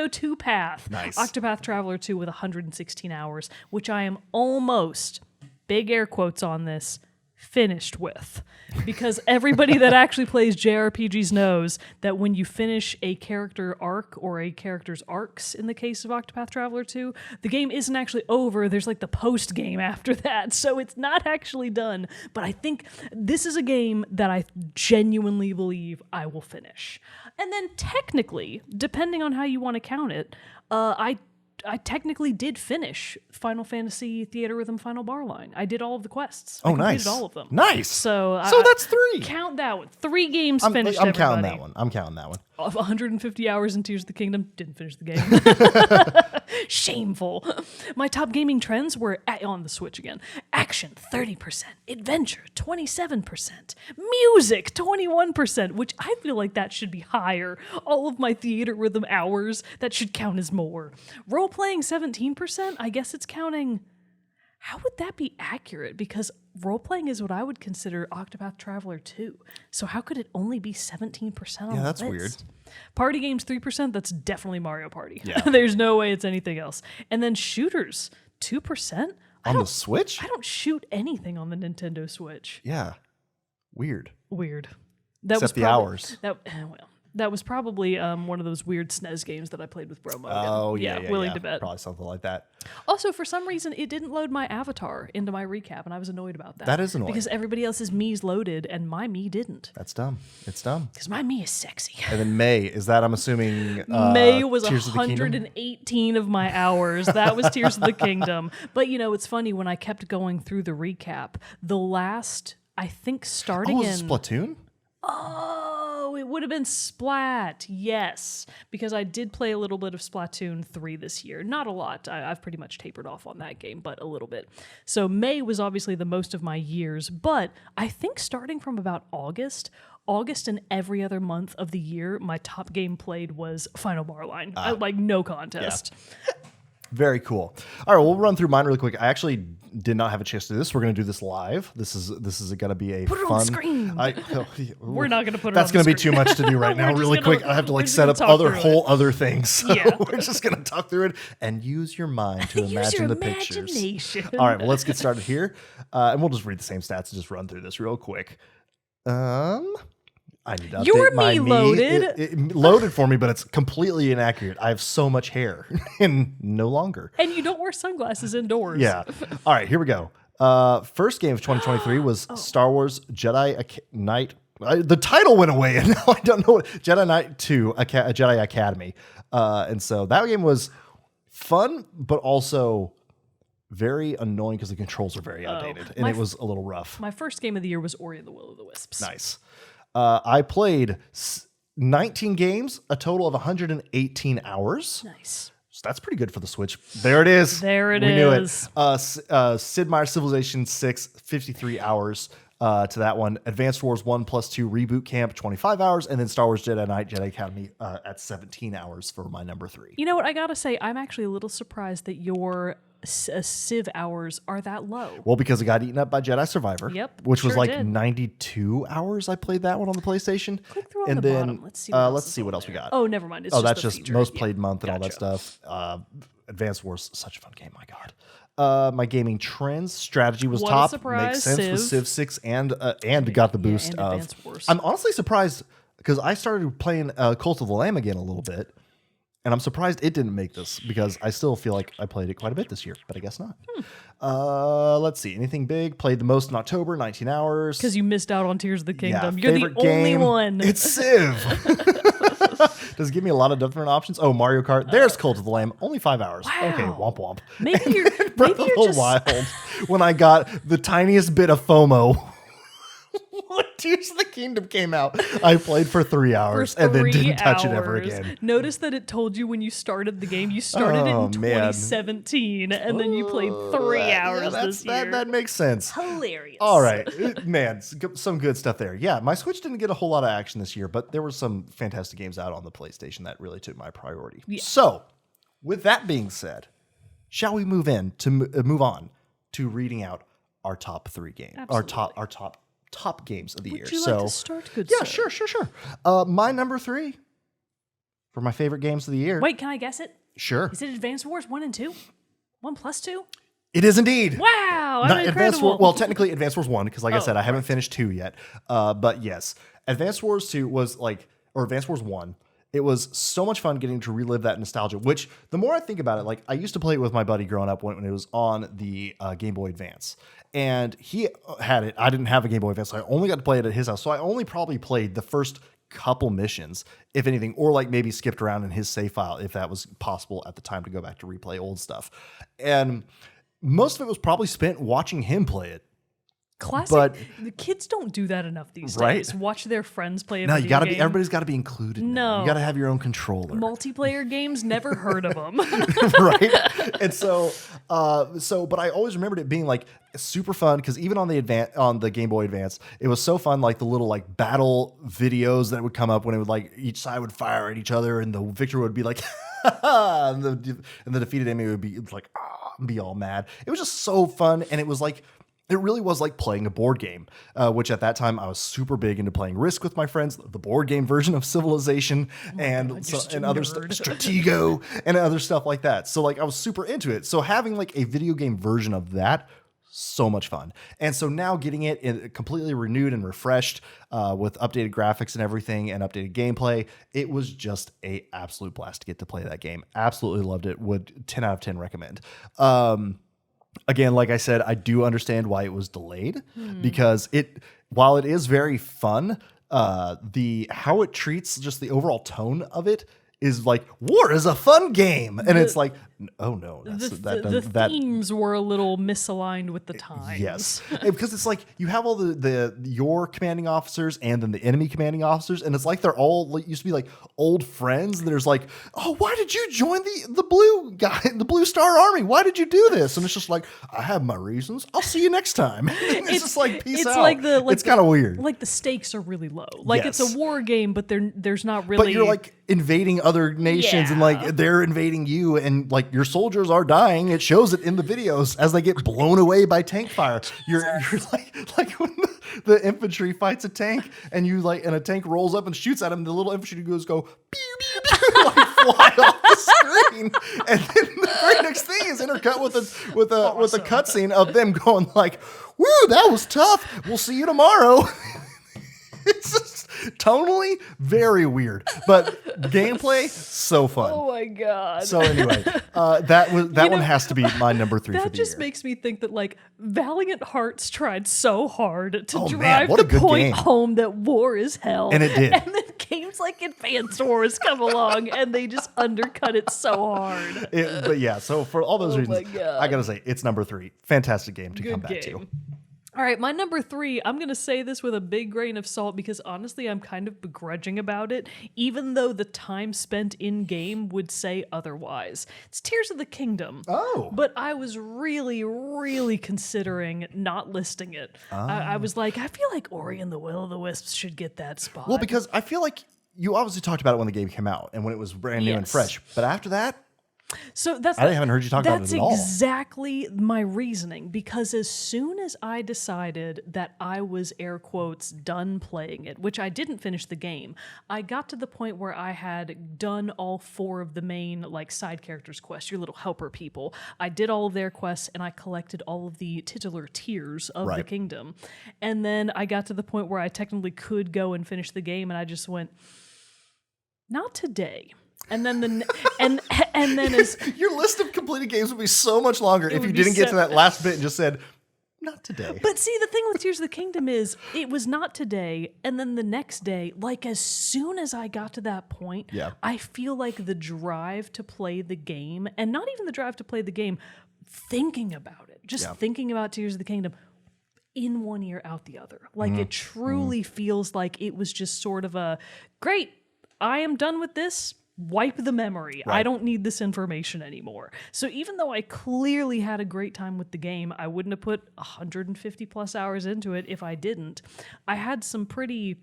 2 Path. Nice. Octopath Traveler 2 with 116 hours, which I am almost, big air quotes on this, finished with, because everybody that actually plays JRPGs knows that when you finish a character arc or a character's arcs in the case of Octopath Traveler 2, the game isn't actually over. There's like the post game after that, so it's not actually done. But I think this is a game that I genuinely believe I will finish. And then technically, depending on how you want to count it, I technically did finish Final Fantasy Theater Rhythm Final Bar Line. I did all of the quests. I completed nice. all of them. Nice. So that's 3. Count that one. 3 games I'm finished. counting that one. I'm counting that one. Of 150 hours in Tears of the Kingdom, didn't finish the game. Shameful. My top gaming trends were on the Switch again. Action, 30%. Adventure, 27%. Music, 21%, which I feel like that should be higher. All of my Theater Rhythm hours, that should count as more. Role-playing, 17%. I guess it's counting... How would that be accurate? Because role-playing is what I would consider Octopath Traveler 2. So how could it only be 17% on the that's list? weird. Party games, 3%. That's definitely Mario Party. Yeah. There's no way it's anything else. And then shooters, 2%. On the Switch? I don't shoot anything on the Nintendo Switch. Yeah. Weird. That Except the probably- hours. That was probably one of those weird SNES games that I played with Bro Mogan. Oh, yeah. willing to bet. Probably something like that. Also, for some reason, it didn't load my avatar into my recap, and I was annoyed about that. That is annoying. Because everybody else's Mii's loaded, and my Mii didn't. That's dumb. It's dumb. Because my Mii is sexy. And then May, is that, I'm assuming, May was Tears of the Kingdom? 118 of my hours. That was Tears of the Kingdom. But, it's funny, when I kept going through the recap, the last, I think, starting Oh, in... was it Splatoon? Oh, it would have been Splat, yes. Because I did play a little bit of Splatoon 3 this year. Not a lot. I've pretty much tapered off on that game, but a little bit. So May was obviously the most of my years, but I think starting from about August and every other month of the year, my top game played was Final Bar Line. Like, no contest. Very cool. All right, we'll run through mine really quick. I actually did not have a chance to do this. We're going to do this live. This is going to be a Put it fun. on the screen. We're not going to put it That's on going the to be too much to do right We're now. just Really gonna- quick, I have to we're like just set gonna up talk other through whole other things. So Yeah. we're just going to talk through it and use your mind to Use imagine your the pictures. imagination. All right, well, let's get started here, and we'll just read the same stats and just run through this real quick. I need to update Your my Mii Mii. loaded. It loaded for me, but it's completely inaccurate. I have so much hair, and no longer. And you don't wear sunglasses indoors. Yeah. All right, here we go. First game of 2023 was Star Wars Jedi Knight. The title went away, and now I don't know what Jedi Knight 2, Jedi Academy. And so that game was fun, but also very annoying because the controls are very outdated, and it was a little rough. My first game of the year was Ori and the Will of the Wisps. Nice. I played 19 games, a total of 118 hours. Nice. So that's pretty good for the Switch. There it is. There it we knew it. is. Sid Meier's Civilization 6, 53 hours to that one. Advanced Wars 1 plus 2 Reboot Camp, 25 hours. And then Star Wars Jedi Knight, Jedi Academy at 17 hours for my number 3. You know what? I got to say, I'm actually a little surprised that your Civ hours are that low. Well, because it got eaten up by Jedi Survivor. Yep, Which was sure like did. 92 hours I played that one on the PlayStation. Click through on and the then, bottom. Let's see what else let's is see on what else we there. got. Oh, never mind. It's Oh, just that's the just feature. most Yeah. played month and all that Gotcha. stuff. Advanced Wars, such a fun game. My God. My gaming trends strategy was What a top. surprise, Makes sense with Civ. Civ 6 and got the boost and of. Advanced Wars. I'm honestly surprised because I started playing Cult of the Lamb again a little bit, and I'm surprised it didn't make this because I still feel like I played it quite a bit this year, but I guess not. Let's see. Anything big? Played the most in October, 19 hours. Because you missed out on Tears of the Kingdom. Yeah, You're the favorite only game, one. It's Civ. Does it give me a lot of different options? Oh, Mario Kart. There's Cult of the Lamb. Only 5 hours. Wow. Okay, womp womp. Maybe you're, Breath maybe of the you're just... Wild. When I got the tiniest bit of FOMO. When Tears of the Kingdom came out, I played for 3 hours and then didn't touch it ever hours. again. Notice that it told you when you started the game. You started it Oh, in man. 2017, and then you played 3 hours this year. That makes sense. Hilarious. All right, man, some good stuff there. Yeah, my Switch didn't get a whole lot of action this year, but there were some fantastic games out on the PlayStation that really took my priority. Yeah. So, with that being said, shall we move on to reading out our top 3 games, Absolutely. our top games of the year. Would you so, like to start, good yeah, sir? sure. My number 3 for my favorite games of the year. Wait, can I guess it? Sure, Is it Advanced Wars 1 and 2? 1 plus 2? it is indeed. Wow, I'm Not Advanced incredible. Wars, well, technically Advanced Wars 1, because like I Oh, said, I haven't finished 2 yet. But yes, Advanced Wars 2 was or Advanced Wars 1, it was so much fun getting to relive that nostalgia, which the more I think about it, like I used to play it with my buddy growing up when it was on the Game Boy Advance. And he had it. I didn't have a Game Boy Advance, so I only got to play it at his house. So I only probably played the first couple missions, if anything, or like maybe skipped around in his save file if that was possible at the time to go back to replay old stuff. And most of it was probably spent watching him play it. Classic. But- the kids don't do that enough these Right? days. Watch their friends play a No, video you gotta game. be. Everybody's got to be included. now. No. You got to have your own controller, Multiplayer games, never heard of them. right? And so, but I always remembered it being like super fun because even on the Game Boy Advance, it was so fun. Like the little like battle videos that would come up when it would like each side would fire at each other, and the victor would be like, and the defeated enemy would be like, and be all mad. It was just so fun, and it was like. It really was like playing a board game, which at that time I was super big into playing Risk with my friends, the board game version of Civilization, and God, you're such a and other stuff, nerd. Stratego, and other stuff like that. So like I was super into it. So having like a video game version of that, So much fun. And so now getting it completely renewed and refreshed with updated graphics and everything and updated gameplay, it was just a absolute blast to get to play that game. Absolutely loved it. Would 10 out of 10 recommend. Again, like I said, I do understand why it was delayed because while it is very fun, how it treats just the overall tone of it is like, war is a fun game. And it's like, oh no, the themes were a little misaligned with the times. Yes, because it's like you have all your commanding officers and then the enemy commanding officers, and it's like they're all used to be like old friends. And there's like, oh, why did you join the blue guy, the Blue Star Army? Why did you do this? And it's just like, I have my reasons. I'll see you next time. It's just like peace out. It's kind of weird. Like the stakes are really low. Like Yes. it's a war game, but there's not really. But you're like invading other nations and like they're invading you, and like your soldiers are dying. It shows it in the videos as they get blown away by tank fire. You're like when the infantry fights a tank and a tank rolls up and shoots at him, the little infantry goes pew pew pew, like fly off the screen, and then the very next thing is intercut with a cutscene of them going like, "Woo, that was tough. We'll see you tomorrow." It's just tonally very weird, but gameplay so fun. Oh my god! So anyway, that one has to be my number 3 for the year. That just makes me think that like Valiant Hearts tried so hard to drive what a the good point game. home that war is hell, And it did. And then games like Advance Wars come along and they just undercut it so hard. But yeah, so for all those reasons, my God. I gotta say it's number 3. Fantastic game to come Good back game. to. All right, my number 3, I'm going to say this with a big grain of salt because honestly, I'm kind of begrudging about it, even though the time spent in-game would say otherwise. It's Tears of the Kingdom. Oh. But I was really, really considering not listing it. I was like, I feel like Ori and the Will of the Wisps should get that spot. Well, because I feel like you obviously talked about it when the game came out and when it was brand new and Yes. fresh, but after that, So I haven't heard you talk about it at all. That's exactly my reasoning, because as soon as I decided that I was, air quotes, done playing it, which I didn't finish the game, I got to the point where I had done all 4 of the main like side characters quests, your little helper people. I did all of their quests and I collected all of the titular tiers of the Right. kingdom. And then I got to the point where I technically could go and finish the game, and I just went, not today. And then and then as Your list of completed games would be so much longer if you would be didn't get so- to that last bit and just said, not today. But see, the thing with Tears of the Kingdom is it was not today, and then the next day, like as soon as I got to that point, Yeah. I feel like the drive to play the game, and not even the drive to play the game, thinking about it, just Yeah. thinking about Tears of the Kingdom, in one ear, out the other. Like it truly feels like it was just sort of a, great, I am done with this. Wipe the memory. I Right. don't need this information anymore. So even though I clearly had a great time with the game, I wouldn't have put 150 plus hours into it if I didn't. I had some pretty,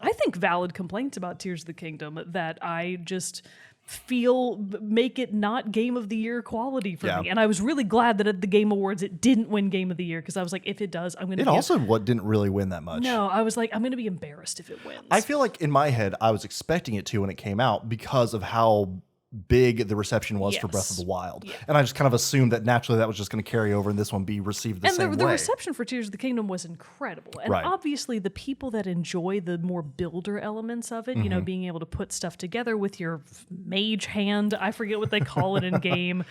I think, valid complaints about Tears of the Kingdom that I just feel make it not Game of the Year quality for Yeah. me. And I was really glad that at the Game Awards it didn't win Game of the Year, because I was like, if it does, I'm going to It also didn't really win that much. No, I was like, I'm going to be embarrassed if it wins. I feel like in my head, I was expecting it to when it came out because of how big the reception was for Breath of the Yes. Wild. Yeah. And I just kind of assumed that naturally that was just going to carry over and this one be received the and same the way. reception for Tears of the Kingdom was incredible. And Right. obviously the people that enjoy the more builder elements of it, you know, being able to put stuff together with your mage hand, I forget what they call it in game,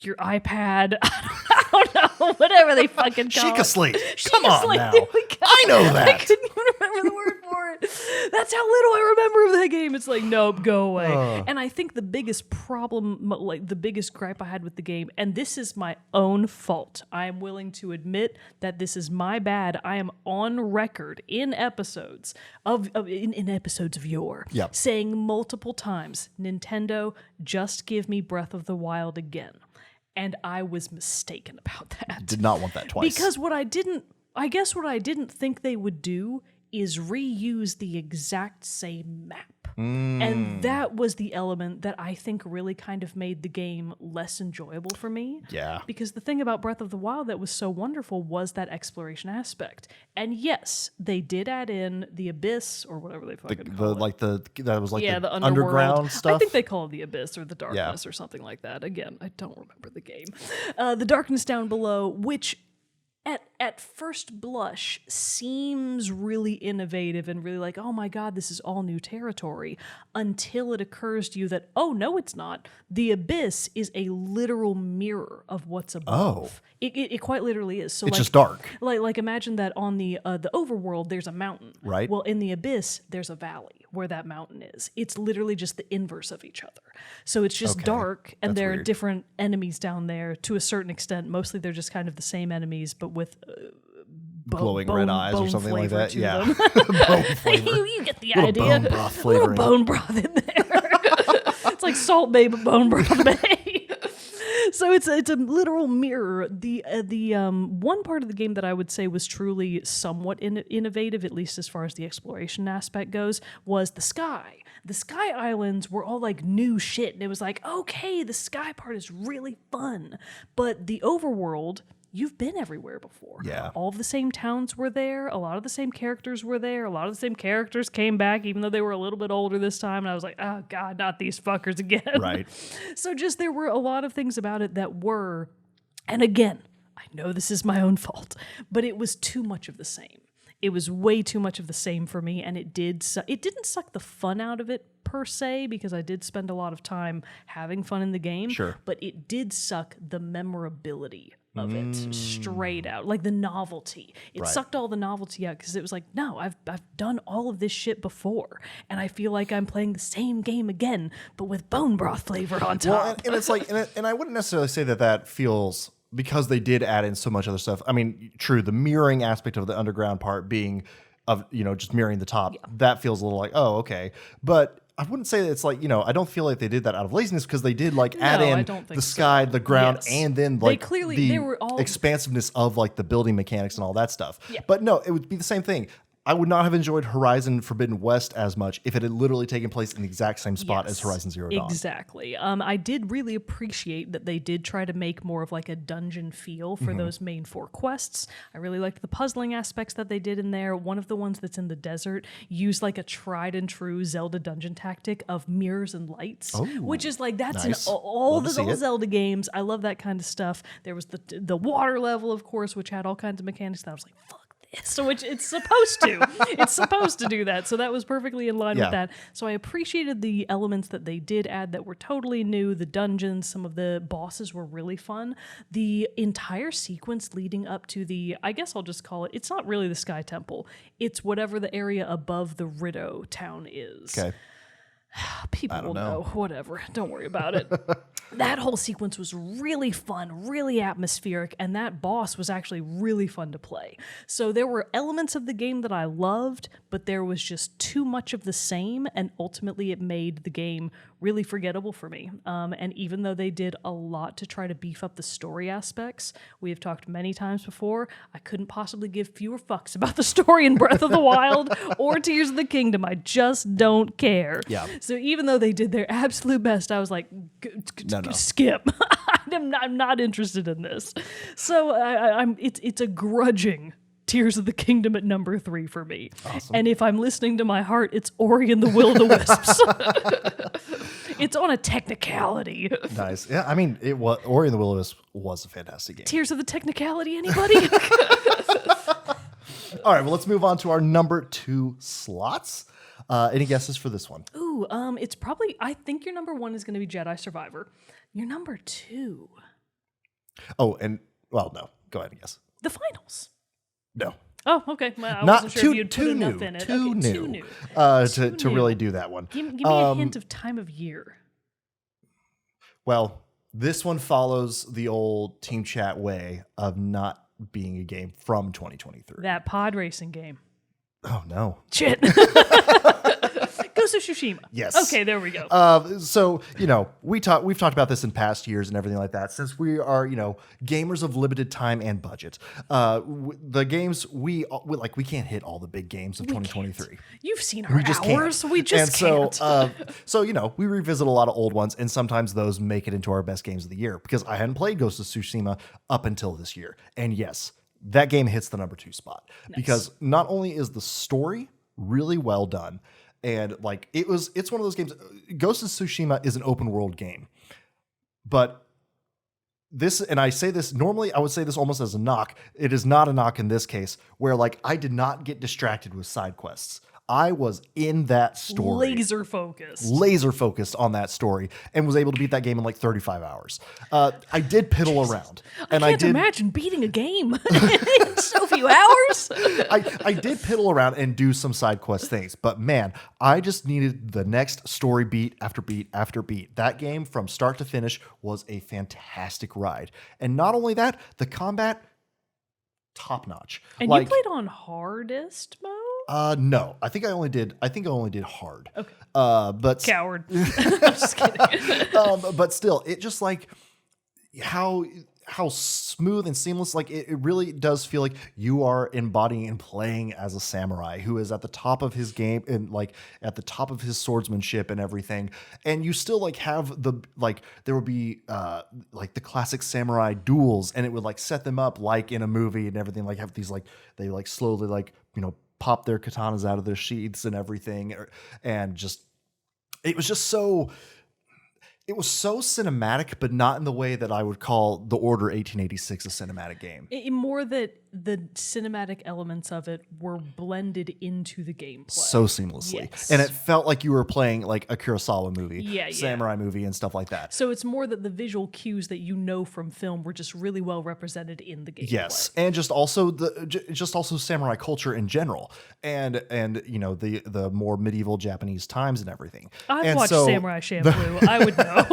your iPad, I don't know, whatever they fucking call Sheikah it. Slate. Come Sheikah on Slate, now. there we go. I know I that. couldn't even remember the word for it. That's how little I remember of that game. It's like, nope, go away. And I think the biggest problem, like the biggest gripe I had with the game, and this is my own fault. I am willing to admit that this is my bad. I am on record in episodes in episodes of yore, Yep. saying multiple times, Nintendo, just give me Breath of the Wild again. And I was mistaken about that. Did not want that twice. Because what I didn't think they would do is reuse the exact same map. And that was the element that I think really kind of made the game less enjoyable for me. Yeah. Because the thing about Breath of the Wild that was so wonderful was that exploration aspect. And yes, they did add in the abyss or whatever they fucking call it. That was like Yeah, the the underground stuff. I think they call it the abyss or the darkness or something like that. Again, I don't remember the game. The darkness down below, which at first blush seems really innovative and really like, oh my God, this is all new territory, until it occurs to you that, oh no, it's not. The abyss is a literal mirror of what's above. It quite literally is. So It's like, just dark. Like imagine that on the overworld there's a mountain. Right. Well, in the abyss there's a valley where that mountain is. It's literally just the inverse of each other. So it's just dark, and That's there are weird. different enemies down there to a certain extent. Mostly they're just kind of the same enemies, but with Glowing red eyes or something like flavor that. to Yeah. them. Bone flavor. you get the Little idea. bone broth A little flavoring. bone broth in there. It's like Salt Bay, but bone broth bay. So it's a literal mirror. The one part of the game that I would say was truly somewhat innovative, at least as far as the exploration aspect goes, was the sky. The sky islands were all like new shit, and it was like, okay, the sky part is really fun. But the overworld, you've been everywhere before. Yeah. All of the same towns were there. A lot of the same characters were there. A lot of the same characters came back, even though they were a little bit older this time. And I was like, oh God, not these fuckers again. Right. So just there were a lot of things about it that were, and again, I know this is my own fault, but it was too much of the same. It was way too much of the same for me, and it didn't suck the fun out of it per se, because I did spend a lot of time having fun in the game. Sure. But it did suck the memorability of it straight out, like the novelty. It Right. sucked all the novelty out, because it was like, no, I've done all of this shit before, and I feel like I'm playing the same game again, but with bone broth flavor on top. Well, and it's like, and I wouldn't necessarily say that feels, because they did add in so much other stuff. I mean, true, the mirroring aspect of the underground part being of, just mirroring the top, that feels a little like, oh, okay. But I wouldn't say that it's like, I don't feel like they did that out of laziness, because they did like add No, I in don't think the so. sky, the ground, Yes. and then They like clearly- the they were all- expansiveness of like the building mechanics and all that stuff. Yeah. But no, it would be the same thing. I would not have enjoyed Horizon Forbidden West as much if it had literally taken place in the exact same spot as Yes, Horizon Zero Dawn. Exactly. I did really appreciate that they did try to make more of like a dungeon feel for those main 4 quests. I really liked the puzzling aspects that they did in there. One of the ones that's in the desert used like a tried and true Zelda dungeon tactic of mirrors and lights, which is like, that's nice. in all Love to the see old it. Zelda games. I love that kind of stuff. There was the water level, of course, which had all kinds of mechanics that I was like, fuck. So it's supposed to. It's supposed to do that. So that was perfectly in line Yeah. with that. So I appreciated the elements that they did add that were totally new. The dungeons, some of the bosses were really fun. The entire sequence leading up to I guess I'll just call it's not really the Sky Temple. It's whatever the area above the Riddo town is. Okay. People will know. Whatever. Don't worry about it. That whole sequence was really fun, really atmospheric, and that boss was actually really fun to play. So there were elements of the game that I loved, but there was just too much of the same, and ultimately it made the game really forgettable for me. And even though they did a lot to try to beef up the story aspects, we have talked many times before, I couldn't possibly give fewer fucks about the story in Breath of the Wild or Tears of the Kingdom. I just don't care. Yeah. So even though they did their absolute best, I was like, No. skip. I'm not interested in this. So it's a grudging Tears of the Kingdom at number 3 for me. Awesome. And if I'm listening to my heart, it's Ori and the Will-o'-the-Wisps. It's on a technicality. Nice. Yeah, I mean, it was Ori and the Will-o'-the-Wisp was a fantastic game. Tears of the technicality, anybody? All right, well, let's move on to our number 2 slots. Any guesses for this one? Ooh, it's probably, I think your number 1 is going to be Jedi Survivor. Your number 2, Oh, and well, no. Go ahead and guess. the finals. No, Oh, okay. Well, I not wasn't sure too if you'd put too enough new. in it. Too Okay, new. Too new. To Too new. really do that one. Give me a hint of time of year. Well, this one follows the old Team Chat way of not being a game from 2023. That pod racing game. Oh no. Shit. Ghost of Tsushima. Yes. Okay, there we go. So we've talked about this in past years and everything like that. Since we are gamers of limited time and budget, the games we can't hit all the big games of 2023. You've seen our We just hours. can't. We just and can't. So we revisit a lot of old ones, and sometimes those make it into our best games of the year because I hadn't played Ghost of Tsushima up until this year, and yes, that game hits the number 2 spot because not only is the story really well done, and it's one of those games. Ghost of Tsushima is an open world game, but this, and I say this normally, I would say this almost as a knock. It is not a knock in this case, where like I did not get distracted with side quests. I was in that story, Laser focused on that story, and was able to beat that game in like 35 hours. I did piddle around, and I can't imagine beating a game in so few hours. I did piddle around and do some side quest things, but man, I just needed the next story beat after beat after beat. That game from start to finish was a fantastic ride. And not only that, the combat, top notch. And you played on hardest mode? No, I think I only did hard. Okay. But Coward. I'm just kidding. but still, it just like how smooth and seamless. Like it really does feel like you are embodying and playing as a samurai who is at the top of his game and like at the top of his swordsmanship and everything. And you still like have the, like there would be like the classic samurai duels, and it would like set them up like in a movie and everything, like have these like, they like slowly like, pop their katanas out of their sheaths and everything. And just, it was so cinematic, but not in the way that I would call The Order 1886 a cinematic game. More that the cinematic elements of it were blended into the gameplay. So seamlessly. Yes. And it felt like you were playing like a Kurosawa movie, Yeah. samurai movie and stuff like that. So it's more that the visual cues that you know from film were just really well represented in the gameplay. Yes, and just also samurai culture in general, and the more medieval Japanese times and everything. I've watched Samurai Champloo. I would know.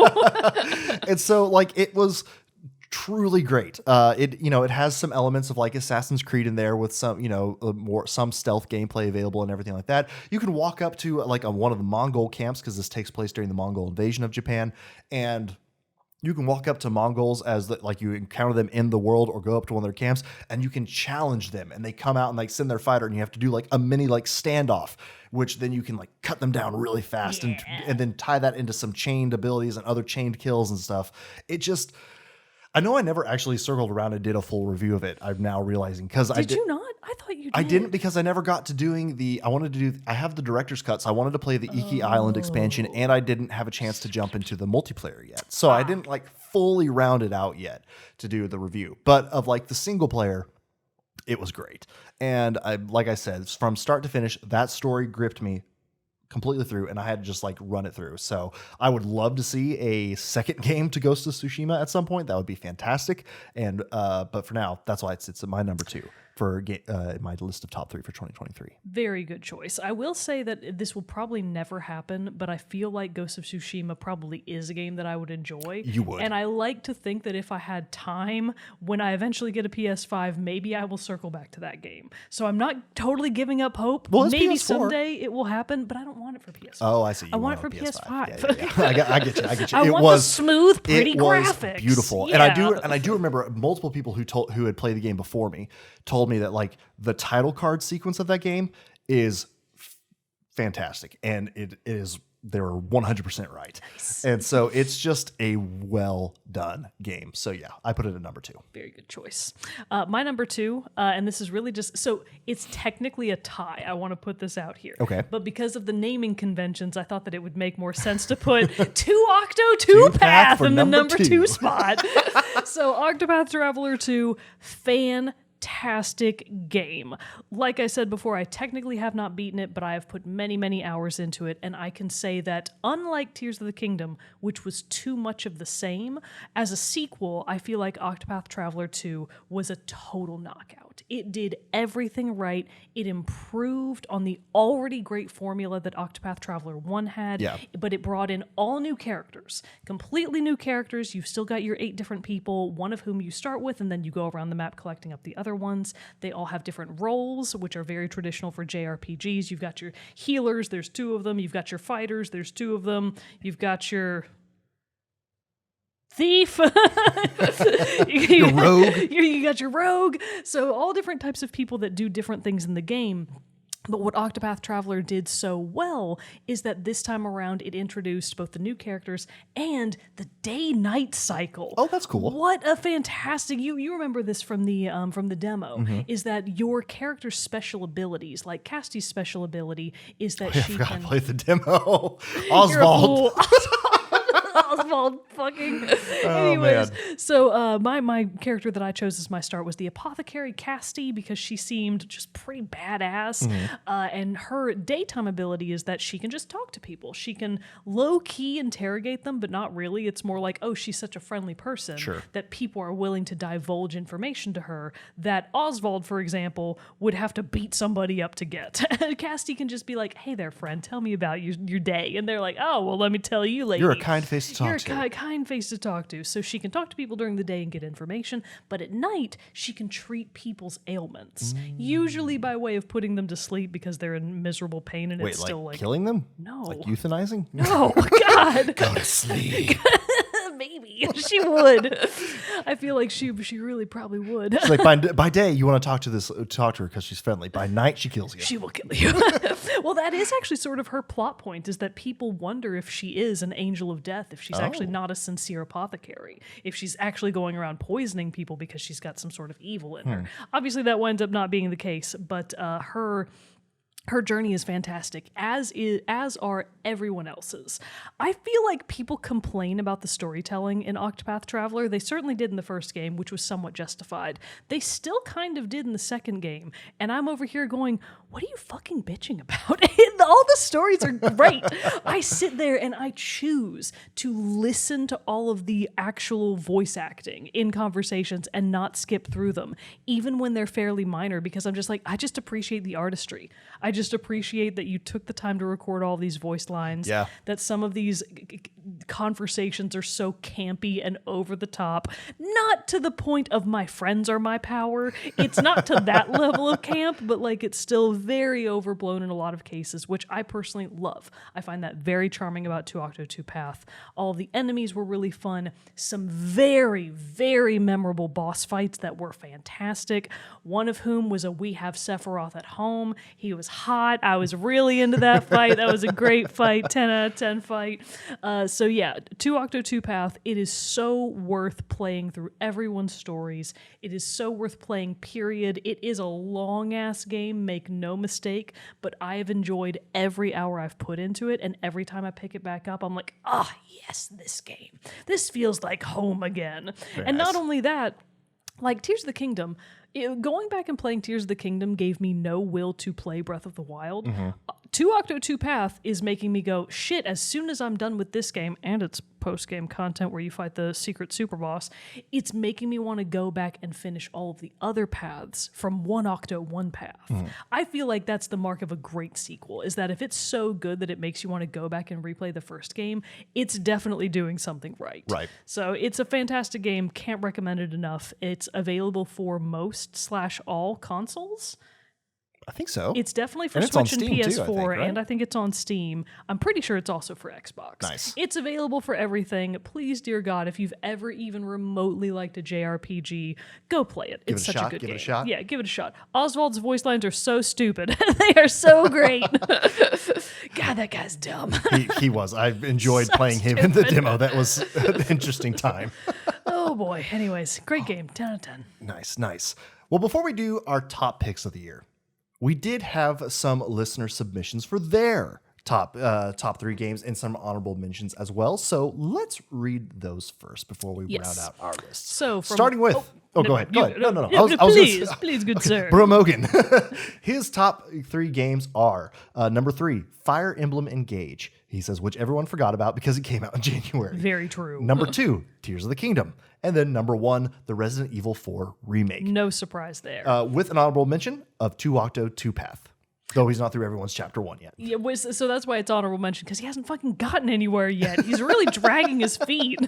And so like it was truly great. It has some elements of like Assassin's Creed in there with some some stealth gameplay available and everything like that. You can walk up to like one of the Mongol camps, because this takes place during the Mongol invasion of Japan, and you can walk up to Mongols as you encounter them in the world, or go up to one of their camps and you can challenge them, and they come out and like send their fighter, and you have to do like a mini like standoff, which then you can like cut them down really fast and then tie that into some chained abilities and other chained kills and stuff. It just, I know I never actually circled around and did a full review of it. I'm now realizing, because Did you not? I thought you did. I didn't, because I never got to doing I have the director's cut, so I wanted to play the Iki Island expansion, and I didn't have a chance to jump into the multiplayer yet. So I didn't like fully round it out yet to do the review. But of like the single player, it was great. And like I said, from start to finish, that story gripped me completely through, and I had to just like run it through. So I would love to see a second game to Ghost of Tsushima at some point. That would be fantastic. And but for now, that's why it's at my number 2 for my list of top 3 for 2023. Very good choice. I will say that this will probably never happen, but I feel like Ghost of Tsushima probably is a game that I would enjoy. You would. And I like to think that if I had time, when I eventually get a PS5, maybe I will circle back to that game. So I'm not totally giving up hope. Well, maybe PS4. Someday it will happen, but I don't want it for PS5. Oh, I see. I want it for PS5. Yeah. I get you. I want the smooth, pretty graphics. Was beautiful. Yeah. And I do remember multiple people who had played the game before me told me that like the title card sequence of that game is fantastic, and they were 100% right. Nice. And so it's just a well done game. So yeah, I put it at number 2. Very good choice. My number 2, and this is really just, so it's technically a tie. I want to put this out here. Okay. But because of the naming conventions, I thought that it would make more sense to put Octopath Path for in the number number 2 2 spot. So Octopath Traveler 2, fantastic game. Like I said before, I technically have not beaten it, but I have put many, many hours into it, and I can say that unlike Tears of the Kingdom, which was too much of the same, as a sequel, I feel like Octopath Traveler 2 was a total knockout. It did everything right. It improved on the already great formula that Octopath Traveler 1 had, but it brought in all new characters, completely new characters. You've still got your 8 different people, one of whom you start with, and then you go around the map collecting up the other ones. They all have different roles, which are very traditional for JRPGs. You've got your healers, there's 2 of them. You've got your fighters, there's 2 of them. You've got your thief. Your rogue. You got your rogue. So all different types of people that do different things in the game. But what Octopath Traveler did so well is that this time around it introduced both the new characters and the day-night cycle. Oh, that's cool. What a fantastic... You remember this from the demo, is that your character's special abilities, like Cassie's special ability, is that she I can... played the demo. Oswald. Oswald fucking. Anyways, man. so my character that I chose as my start was the apothecary Casti because she seemed just pretty badass. And her daytime ability is that she can just talk to people. She can low key interrogate them, but not really. It's more like, oh, she's such a friendly person that people are willing to divulge information to her that Oswald, for example, would have to beat somebody up to get. Casti can just be like, hey there, friend, tell me about your day. And they're like, oh, well, let me tell you, lady. You're a kind face to talk to. You're a kind face to talk to. So she can talk to people during the day and get information, but at night, she can treat people's ailments, usually by way of putting them to sleep because they're in miserable pain and Wait, it's like still like... killing them? No. Like euthanizing? No, God. Go to sleep. Maybe. She would. I feel like she really probably would. She's like, by day, you want to talk to her because she's friendly. By night, she kills you. She will kill you. Well, that is actually sort of her plot point, is that people wonder if she is an angel of death, if she's actually not a sincere apothecary, if she's actually going around poisoning people because she's got some sort of evil in her. Obviously, that winds up not being the case, but her journey is fantastic, as are everyone else's. I feel like people complain about the storytelling in Octopath Traveler. They certainly did in the first game, which was somewhat justified. They still kind of did in the second game, and I'm over here going, what are you fucking bitching about? All the stories are great. I sit there and I choose to listen to all of the actual voice acting in conversations and not skip through them, even when they're fairly minor, because I'm just like, I just appreciate the artistry. I just appreciate that you took the time to record all these voice lines, that some of these conversations are so campy and over the top, not to the point of my friends are my power. It's not to that level of camp, but like it's still very overblown in a lot of cases, which I personally love. I find that very charming about 2 Octo 2 Path. All the enemies were really fun. Some very, very memorable boss fights that were fantastic. One of whom was a We Have Sephiroth at Home. He was hot. I was really into that fight. That was a great fight. 10 out of 10 fight. So yeah, 2 Octo 2 Path, it is so worth playing through everyone's stories. It is so worth playing, period. It is a long-ass game, make no mistake, but I have enjoyed every hour I've put into it, and every time I pick it back up, I'm like, yes, this game. This feels like home again. Very and nice. not only that, like Tears of the Kingdom, going back and playing Tears of the Kingdom gave me no will to play Breath of the Wild. 2 Octo 2 Path is making me go, shit, as soon as I'm done with this game and its post-game content where you fight the secret super boss, it's making me want to go back and finish all of the other paths from 1 Octo 1 Path. I feel like that's the mark of a great sequel, is that if it's so good that it makes you want to go back and replay the first game, it's definitely doing something right. Right. So it's a fantastic game. Can't recommend it enough. It's available for most/all consoles. I think so. It's definitely for And it's on Switch and Steam PS4, too, I think, right? and I think it's on Steam. I'm pretty sure it's also for Xbox. Nice. It's available for everything. Please, dear God, if you've ever even remotely liked a JRPG, go play it. It's such a good game. Give it a shot. Yeah, give it a shot. Oswald's voice lines are so stupid. They are so great. God, that guy's dumb. He was. I enjoyed playing him in the demo. That was an interesting time. Oh, boy. Anyways, great game. 10 out of 10. Nice. Well, before we do our top picks of the year, we did have some listener submissions for their top 3 games and some honorable mentions as well. So let's read those first before we round out our list. So starting with, go ahead. No. Please, good sir. Bromogan. His top 3 games are number 3, Fire Emblem Engage. He says, which everyone forgot about because it came out in January. Very true. Number 2, Tears of the Kingdom. And then number 1, the Resident Evil 4 remake. No surprise there. With an honorable mention of 2 Octo 2 Path. Though he's not through everyone's chapter 1 yet. Yeah, so that's why it's honorable mention, because he hasn't fucking gotten anywhere yet. He's really dragging his feet.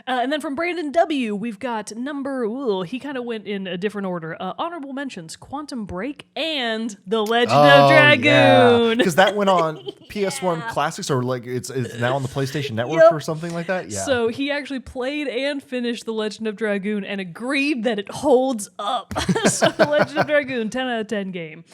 And then from Brandon W., we've got he kind of went in a different order. Honorable mentions, Quantum Break and The Legend of Dragoon. Because that went on PS1 Classics, or like it's now on the PlayStation Network or something like that. Yeah. So he actually played and finished The Legend of Dragoon and agreed that it holds up. So The Legend of Dragoon, 10 out of 10 game.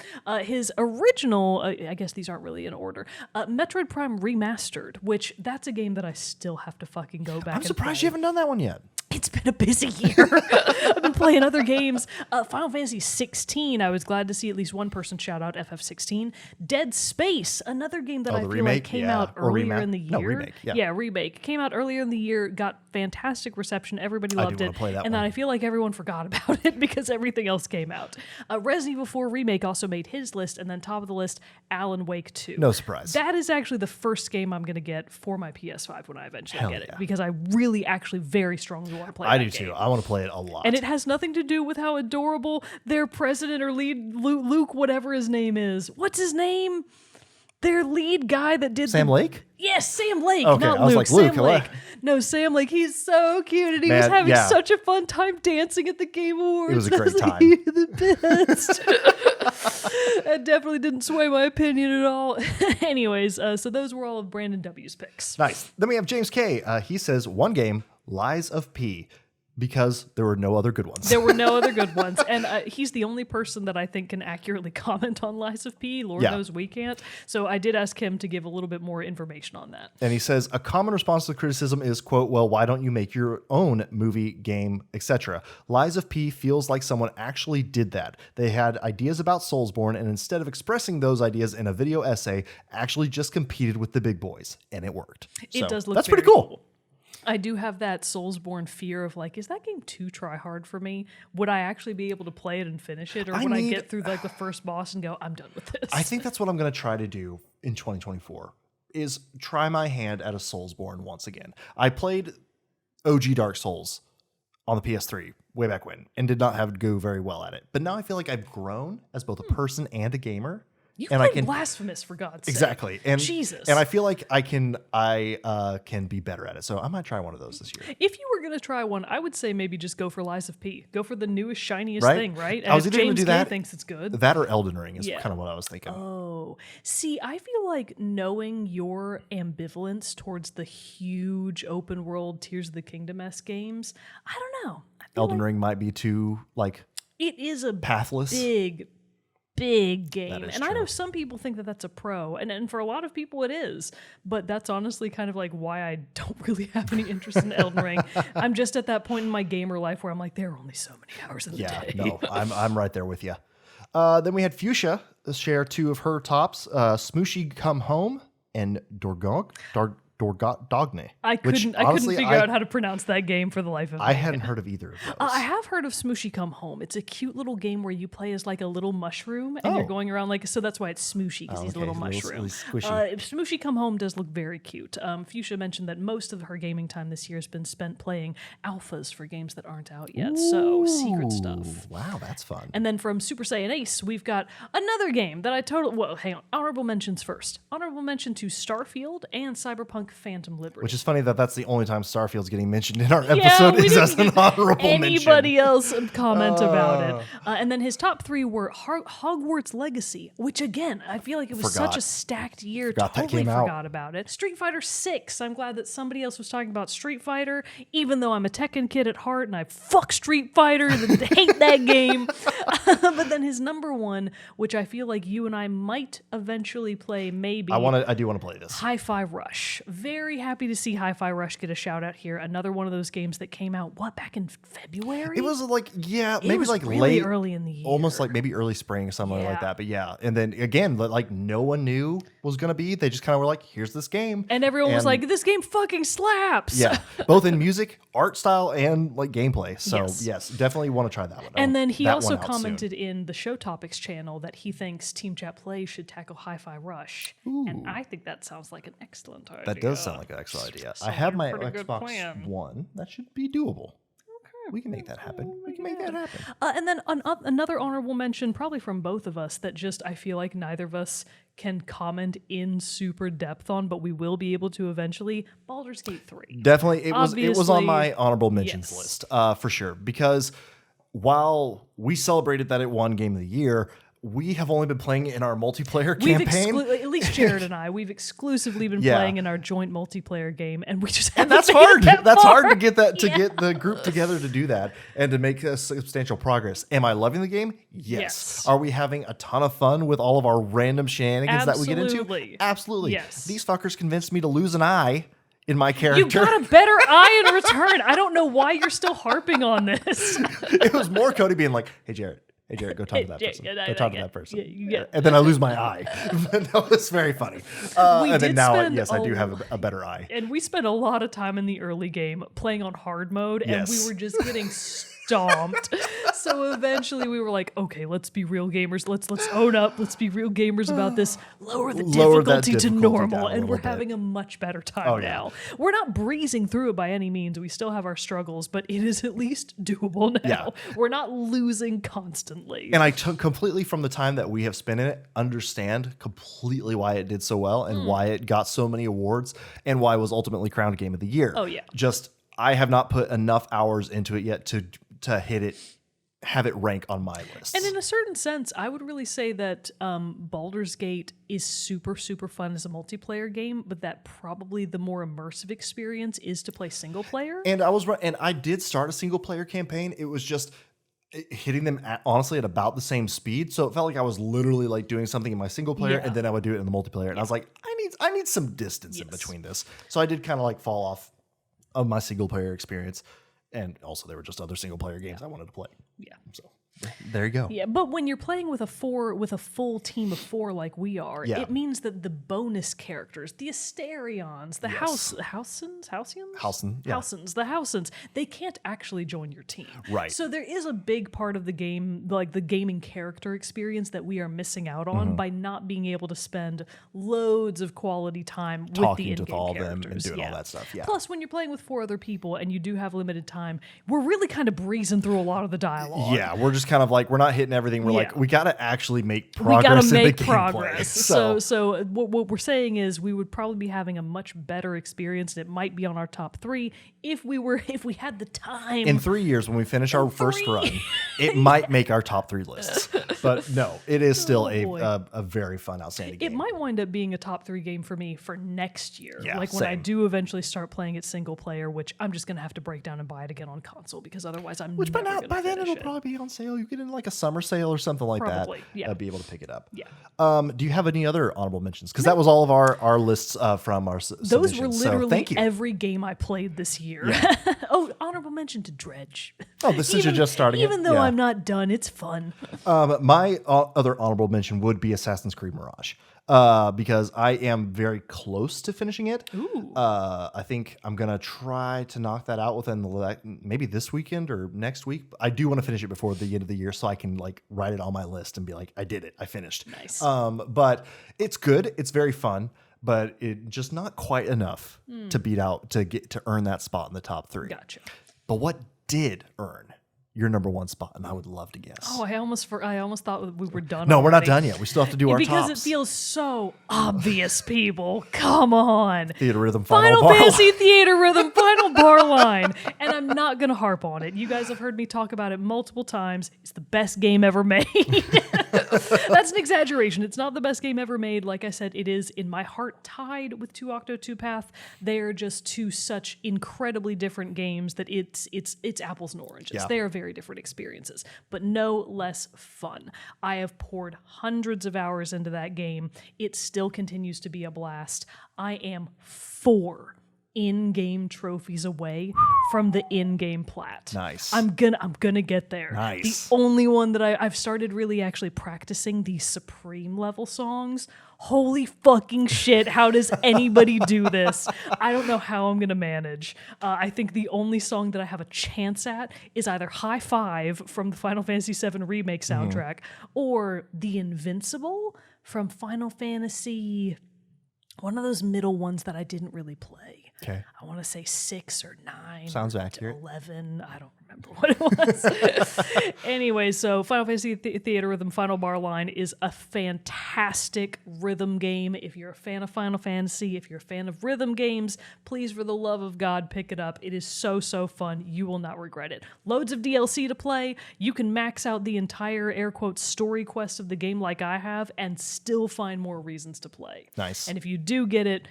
His original, I guess these aren't really in order, Metroid Prime Remastered, which that's a game that I still have to fucking go back I'm and surprised play. you haven't done that one yet. It's been a busy year. I've been playing other games. Final Fantasy 16. I was glad to see at least one person shout out FF16. Dead Space, another game that I feel remake? like came Yeah. out Or earlier in the year. No, remake, yeah. Remake. Came out earlier in the year, got fantastic reception. Everybody loved wanna it. play that and then one. I feel like everyone forgot about it because everything else came out. Resident Evil 4 Remake also made his list, and then top of the list, Alan Wake 2. No surprise. That is actually the first game I'm going to get for my PS5 when I eventually Hell get it, yeah. because I really actually very strongly want to play I that do game. too. I want to play it a lot. And it has nothing to do with how adorable their president or lead, Luke, whatever his name is. What's his name? Their lead guy that did Sam Lake? Yes, Sam Lake, Okay, not I was Luke. like, Luke, Sam Lake. No, Sam Lake. He's so cute, and he was Man, having yeah. such a fun time dancing at the Game Awards. It was a great time. The best. That definitely didn't sway my opinion at all. Anyways, so those were all of Brandon W's picks. Nice. Then we have James K. He says, one game, Lies of P, because there were no other good ones. There were no other good ones. And he's the only person that I think can accurately comment on Lies of P. Lord Yeah. knows we can't. So I did ask him to give a little bit more information on that. And he says, a common response to the criticism is, quote, well, why don't you make your own movie, game, etc.? Lies of P feels like someone actually did that. They had ideas about Soulsborne, and instead of expressing those ideas in a video essay, actually just competed with the big boys, and it worked. It So, does look that's very pretty cool. I do have that Soulsborne fear of like, is that game too try hard for me? Would I actually be able to play it and finish it? Or would I get through like the first boss and go, I'm done with this? I think that's what I'm going to try to do in 2024 is try my hand at a Soulsborne once again. I played OG Dark Souls on the PS3 way back when and did not have to go very well at it. But now I feel like I've grown as both a person and a gamer. You and played I can Blasphemous, for God's sake. exactly. And Jesus. And I feel like I can be better at it. So I might try one of those this year. If you were going to try one, I would say maybe just go for Lies of P. Go for the newest, shiniest Right? thing, right? And I was if either gonna James do Gay that- thinks it's good. That or Elden Ring is Yeah. kind of what I was thinking. Oh, see, I feel like knowing your ambivalence towards the huge open world Tears of the Kingdom-esque games, I don't know. I feel Elden like Ring might be too like it is a pathless. big game. is And I know true. some people think that that's a pro, and for a lot of people it is. But that's honestly kind of like why I don't really have any interest in Elden Ring. I'm just at that point in my gamer life where I'm like, there are only so many hours in the Yeah, day. no, I'm right there with you. Then we had Fuchsia share two of her tops, Smooshy Come Home and Dorgogne. I couldn't figure out how to pronounce that game for the life of me. I hadn't heard of either of those. I have heard of Smooshy Come Home. It's a cute little game where you play as like a little mushroom and you're Oh. going around like, so that's why it's Smooshy, because he's a okay, little he's a little mushroom. squishy. Smooshy Come Home does look very cute. Fuchsia mentioned that most of her gaming time this year has been spent playing alphas for games that aren't out yet. So secret stuff. Ooh, wow, that's fun. And then from Super Saiyan Ace, we've got another game that I totally... Well, hang on. Honorable mentions first. Honorable mention to Starfield and Cyberpunk Phantom Liberty. Which is funny that that's the only time Starfield's getting mentioned in our Yeah, episode we is didn't as an get honorable anybody mention. else comment about it. And then his top three were Hogwarts Legacy, which again, I feel like it was such Forgot. a stacked year. Forgot that Totally came out. forgot about it. Street Fighter 6. I'm glad that somebody else was talking about Street Fighter, even though I'm a Tekken kid at heart and I fuck Street Fighter and hate that game. But then his number one, which I feel like you and I might eventually play, maybe. I do want to play this. Hi-Fi Rush. Very happy to see Hi-Fi Rush get a shout out here. Another one of those games that came out, back in February? It was like, yeah, It maybe was like really late, early in the year. almost like maybe early spring or something like Yeah. that. But yeah, and then again, like no one knew was gonna be. They just kind of were like, "Here's this game," And everyone was And- like, this game fucking slaps. "Yeah," both in music, art style, and like gameplay. So Yes. yes, definitely want to try that one. I And want then he that also one out soon. commented in the Show Topics channel that he thinks Team Chat Play should tackle Hi-Fi Rush. And I think that sounds like an excellent idea. That does sound like an excellent idea. I Sounds have like my a pretty good Xbox plan. One. That should be doable. We can make that happen. We can make that happen. And then another honorable mention, probably from both of us, that just I feel like neither of us can comment in super depth on, but we will be able to eventually. Baldur's Gate 3. Definitely, it was on Obviously, my honorable mentions yes. list for sure. Because while we celebrated that it won Game of the Year, we have only been playing it in our multiplayer campaign. At least Jared and I, we've exclusively been Yeah. playing in our joint multiplayer game, and we just haven't That's made it hard. that That's hard far. to get that get the group together to do that and to make substantial progress. Am I loving the game? Yes. Are we having a ton of fun with all of our random shenanigans that we get into? Absolutely. Absolutely. Yes. These fuckers convinced me to lose an eye in my You character. got a better eye in return. I don't know why you're still harping on this. It was more Cody being like, hey, Jared, go talk to that person. Go talk to that person. And then I lose my eye. That was very funny. And then did now, spend yes, I do a- have a better eye. And we spent a lot of time in the early game playing on hard mode, and Yes. we were just getting stomped. So eventually we were like, okay, let's be real gamers. Let's own up. Let's be real gamers about this. Lower the Lower that difficulty to difficulty normal. down a And we're little bit. having a much better time Oh, yeah. now. We're not breezing through it by any means. We still have our struggles, but it is at least doable now. Yeah. We're not losing constantly. And I took completely from the time that we have spent in it, understand completely why it did so well and why it got so many awards and why it was ultimately crowned Game of the Year. Oh, yeah. Just, I have not put enough hours into it yet to hit it, have it rank on my list. And in a certain sense, I would really say that Baldur's Gate is super, super fun as a multiplayer game, but that probably the more immersive experience is to play single player. And I did start a single player campaign. It was just hitting them honestly at about the same speed. So it felt like I was literally like doing something in my single player Yeah. and then I would do it in the multiplayer. And I was like, I need some distance in Yes. between this. So I did kind of like fall off of my single player experience. And also there were just other single player games I wanted to play. Yeah. So there you go. Yeah, but when you're playing with a full team of 4 like we are, Yeah. it means that the bonus characters, the Asterions, the Halcyons, the Halcyons, they can't actually join your team. Right. So there is a big part of the game, like the gaming character experience, that we are missing out on by not being able to spend loads of quality time with the Talking in-game to all of them and characters. doing all that stuff. Yeah. Plus, when you're playing with 4 other people and you do have limited time, we're really kind of breezing through a lot of the dialogue. Yeah, we're just kind of like, we're not hitting everything. We're like, Yeah. we got to actually make We progress gotta in the make gameplay. progress. So what we're saying is we would probably be having a much better experience, and it might be on our top 3 if we had the time. In 3 years, when we finish our first 3. run, it might make our top 3 lists. But no, it is still boy. a very fun, outstanding game. It might wind up being a top 3 game for me for next year. Yeah, like when I same. do eventually start playing it single player, which I'm just gonna have to break down and buy it again on console because otherwise I'm Which by never now, gonna by then finish it'll it. probably be on sale. You get in like a summer sale or something like Probably, that. yeah. Be able to pick it up. Yeah. Do you have any other honorable mentions? Because that was all of our lists from our Those were submissions. literally So thank you. every game I played this year. Oh, honorable mention to Dredge. Oh, this is just starting it? Even though Yeah. I'm not done, it's fun. My other honorable mention would be Assassin's Creed Mirage. Because I am very close to finishing it. Ooh. I think I'm going to try to knock that out within maybe this weekend or next week. I do want to finish it before the end of the year so I can like write it on my list and be like, I did it. I finished. Nice. But it's good. It's very fun, but it just not quite enough to beat out, to earn that spot in the top 3. Gotcha. But what did earn your number 1 spot? And I would love to guess. Oh, I almost thought we were done. No, we're not already. done yet. We still have to do our Because tops. it feels so obvious, people. Come on. Theater Rhythm, Final Bar Fantasy Theater Rhythm, Final Bar Line. And I'm not going to harp on it. You guys have heard me talk about it multiple times. It's the best game ever made. That's an exaggeration. It's not the best game ever made. Like I said, it is in my heart tied with 2 Octo 2 Path. They are just 2 such incredibly different games that it's apples and oranges. Yeah. They are very different experiences, but no less fun. I have poured hundreds of hours into that game. It still continues to be a blast. I am 4 in-game trophies away from the in-game plat. Nice. I'm gonna get there. Nice. The only one that I've started really actually practicing the Supreme level songs. Holy fucking shit, how does anybody do this? I don't know how I'm gonna manage. I think the only song that I have a chance at is either High Five from the Final Fantasy VII Remake soundtrack or The Invincible from Final Fantasy, one of those middle ones that I didn't really play. Okay. I want to say 6 or 9. Sounds accurate. 11. I don't remember what it was. Anyway, so Final Fantasy Theater Rhythm Final Bar Line is a fantastic rhythm game. If you're a fan of Final Fantasy, if you're a fan of rhythm games, please, for the love of God, pick it up. It is so, so fun. You will not regret it. Loads of DLC to play. You can max out the entire, air quotes, story quest of the game like I have and still find more reasons to play. Nice. And if you do get it,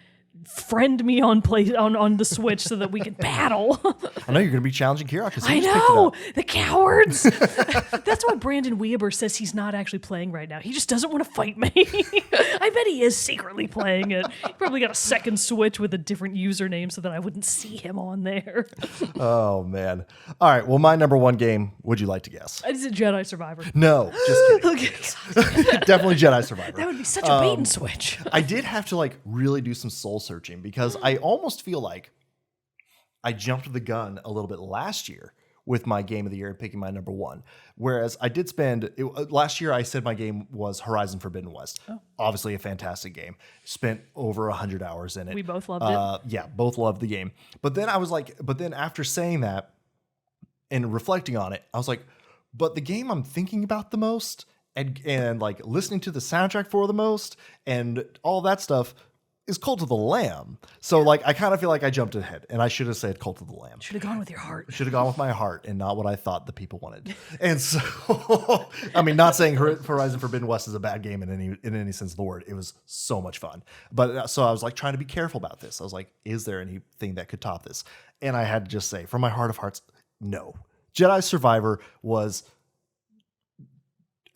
friend me on on the Switch so that we can battle. I know you're going to be challenging Kira because I he just picked it know, up. the cowards. That's why Brandon Weber says he's not actually playing right now. He just doesn't want to fight me. I bet he is secretly playing it. He probably got a second Switch with a different username so that I wouldn't see him on there. Oh, man. All right. Well, my number one game, would you like to guess? Is it Jedi Survivor? No, just kidding. Okay. Definitely Jedi Survivor. That would be such a bait and switch. I did have to like really do some soul searching because I almost feel like I jumped the gun a little bit last year with my game of the year and picking my number one. Whereas I did spend last year, I said my game was Horizon Forbidden West. Oh. Obviously a fantastic game. Spent over 100 hours in it. We both loved it. Yeah, both loved the game. But then I was like, after saying that and reflecting on it, I was like, but the game I'm thinking about the most and like listening to the soundtrack for the most and all that stuff is Cult of the Lamb. So like I kind of feel like I jumped ahead and I should have said Cult of the Lamb. Should have gone with your heart. Should have gone with my heart and not what I thought the people wanted. And so I mean, not saying Horizon Forbidden West is a bad game in any sense of the word. It was so much fun. But so I was like trying to be careful about this. I was like, is there anything that could top this? And I had to just say, from my heart of hearts, no. Jedi Survivor was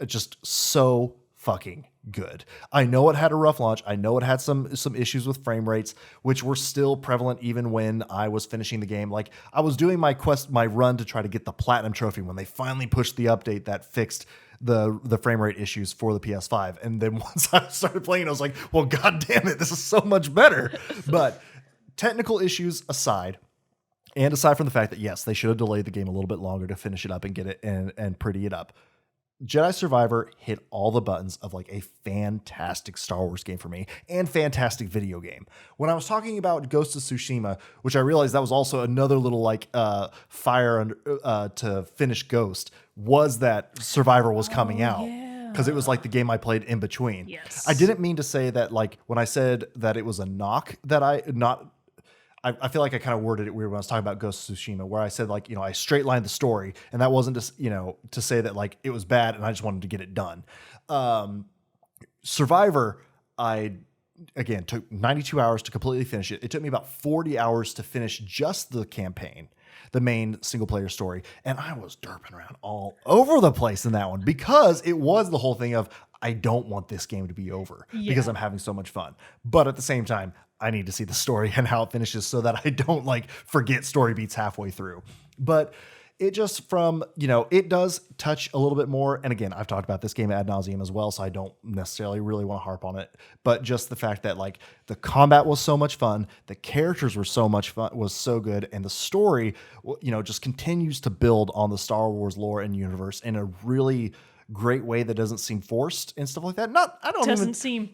just so fucking good. I know it had a rough launch. I know it had some issues with frame rates, which were still prevalent even when I was finishing the game. Like I was doing my run to try to get the platinum trophy when they finally pushed the update that fixed the frame rate issues for the PS5. And then once I started playing, I was like, well, God damn it, this is so much better. But technical issues aside, and aside from the fact that, yes, they should have delayed the game a little bit longer to finish it up and get it and pretty it up, Jedi Survivor hit all the buttons of like a fantastic Star Wars game for me and fantastic video game. When I was talking about Ghost of Tsushima, which I realized that was also another little like fire to finish Ghost, was that Survivor was coming out. Because it was like the game I played in between. Yes. I didn't mean to say that like when I said that it was a knock that I feel like I kind of worded it weird when I was talking about Ghost of Tsushima, where I said like, I straight lined the story, and that wasn't just, to say that like it was bad and I just wanted to get it done. Survivor, I again took 92 hours to completely finish it. It took me about 40 hours to finish just the campaign, the main single player story. And I was derping around all over the place in that one because it was the whole thing of, I don't want this game to be over because I'm having so much fun. But at the same time, I need to see the story and how it finishes so that I don't like forget story beats halfway through. But it just it does touch a little bit more. And again, I've talked about this game ad nauseum as well, so I don't necessarily really want to harp on it. But just the fact that like the combat was so much fun, the characters were so much fun, was so good, and the story, just continues to build on the Star Wars lore and universe in a really great way that doesn't seem forced and stuff like that. Doesn't seem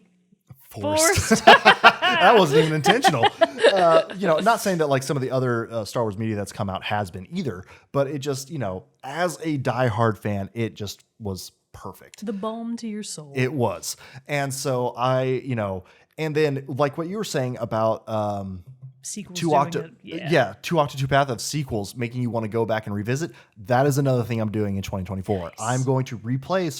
forced. That wasn't even intentional. Not saying that like some of the other Star Wars media that's come out has been either, but it just, as a diehard fan, it just was perfect. The balm to your soul. It was. And so and then like what you were saying about sequels Two Octo Path of sequels making you want to go back and revisit. That is another thing I'm doing in 2024. Nice. I'm going to replay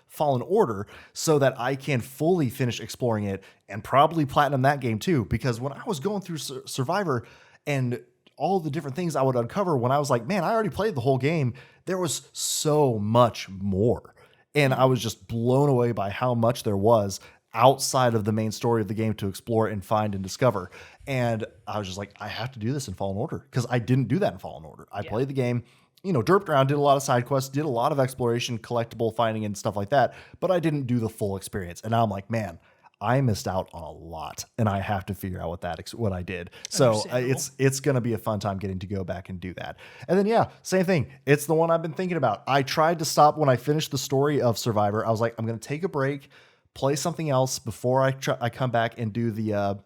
Fallen Order so that I can fully finish exploring it and probably platinum that game too. Because when I was going through Survivor and all the different things I would uncover, when I was like, man, I already played the whole game, there was so much more. And I was just blown away by how much there was outside of the main story of the game to explore and find and discover. And I was just like, I have to do this in Fallen Order because I didn't do that in Fallen Order. I played the game, derped around, did a lot of side quests, did a lot of exploration, collectible finding and stuff like that, but I didn't do the full experience. And now I'm like, man, I missed out on a lot and I have to figure out what I did. So it's going to be a fun time getting to go back and do that. And then, same thing. It's the one I've been thinking about. I tried to stop when I finished the story of Survivor. I was like, I'm going to take a break, play something else before I come back and do the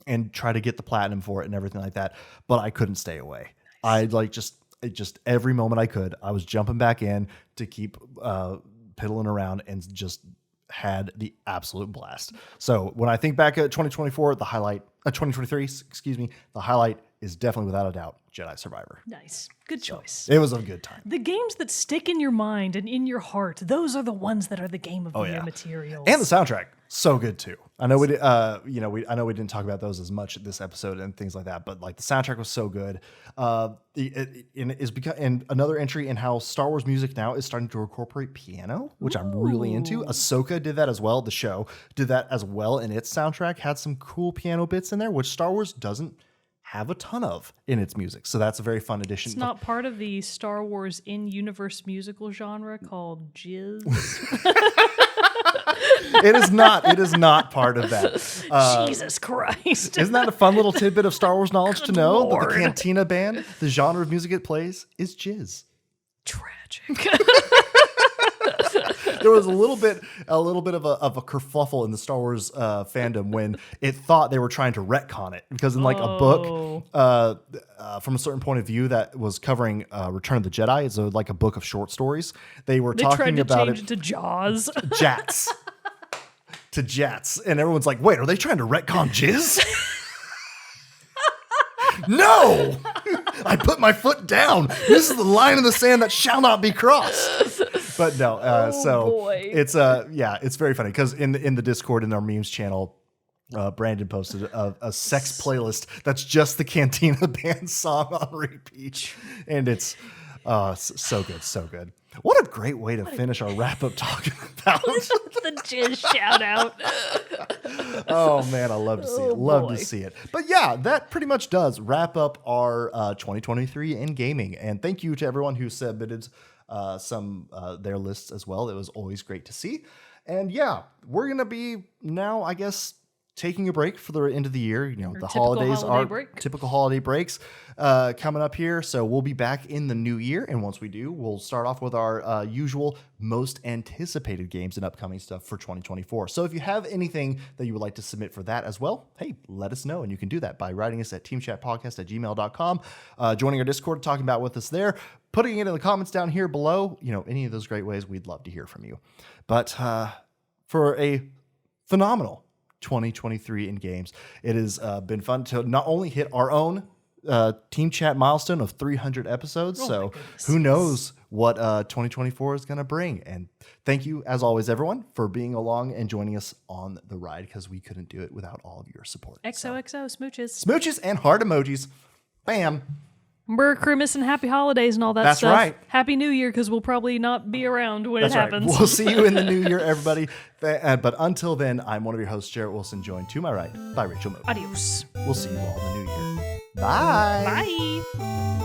and try to get the platinum for it and everything like that. But I couldn't stay away. Nice. I like just every moment I could, I was jumping back in to keep piddling around and just had the absolute blast. So when I think back at 2024, the highlight, 2023, excuse me, the highlight is definitely without a doubt Jedi Survivor. Nice. Good choice. So, it was a good time. The games that stick in your mind and in your heart, those are the ones that are the game of the year materials. And the soundtrack. So good too. I know I know we didn't talk about those as much this episode and things like that, but like the soundtrack was so good. And another entry in how Star Wars music now is starting to incorporate piano, which I'm really into. Ahsoka did that as well. The show did that as well, and its soundtrack had some cool piano bits in there, which Star Wars doesn't have a ton of in its music. So that's a very fun addition. It's not part of the Star Wars in-universe musical genre called Jizz. It is not. It is not part of that. Jesus Christ. Isn't that a fun little tidbit of Star Wars knowledge to know? That Lord. the Cantina Band, the genre of music it plays, is jizz. Tragic. There was a little bit of a kerfuffle in the Star Wars fandom when it thought they were trying to retcon it, because in like a book from a certain point of view that was covering Return of the Jedi, it's like a book of short stories. They were They talking tried to about change it it to Jaws. Jats. To Jats, and everyone's like, "Wait, are they trying to retcon jizz?" No, I put my foot down. This is the line in the sand that shall not be crossed. But no, boy. it's it's very funny because in the Discord in our memes channel, Brandon posted a sex playlist that's just the Cantina Band song on repeat, and it's so good, so good. What a great way to finish our wrap up talking about. The Jizz shout out. Oh man, I love to see it. Love to see it. But yeah, that pretty much does wrap up our 2023 in gaming. And thank you to everyone who submitted some their lists as well. It was always great to see. And yeah, we're gonna be now, I guess, taking a break for the end of the year. You know, the holidays are typical holiday breaks coming up here. So we'll be back in the new year. And once we do, we'll start off with our usual most anticipated games and upcoming stuff for 2024. So if you have anything that you would like to submit for that as well, hey, let us know. And you can do that by writing us at teamchatpodcast@gmail.com, joining our Discord, talking about with us there, putting it in the comments down here below. You know, any of those great ways, we'd love to hear from you. But for a phenomenal 2023 in games, it has been fun to not only hit our own Team Chat milestone of 300 episodes. So who knows what 2024 is going to bring. And thank you, as always, everyone, for being along and joining us on the ride, because we couldn't do it without all of your support. XOXO, smooches. Smooches and heart emojis. Bam. Merry Christmas and happy holidays and all that That's stuff. right. Happy New Year, because we'll probably not be around when That's it right. happens. We'll see you in the new year, everybody. But until then, I'm one of your hosts, Jarrett Wilson, joined to my right by Rachel Moe. Adios. We'll see you all in the new year. Bye. Bye.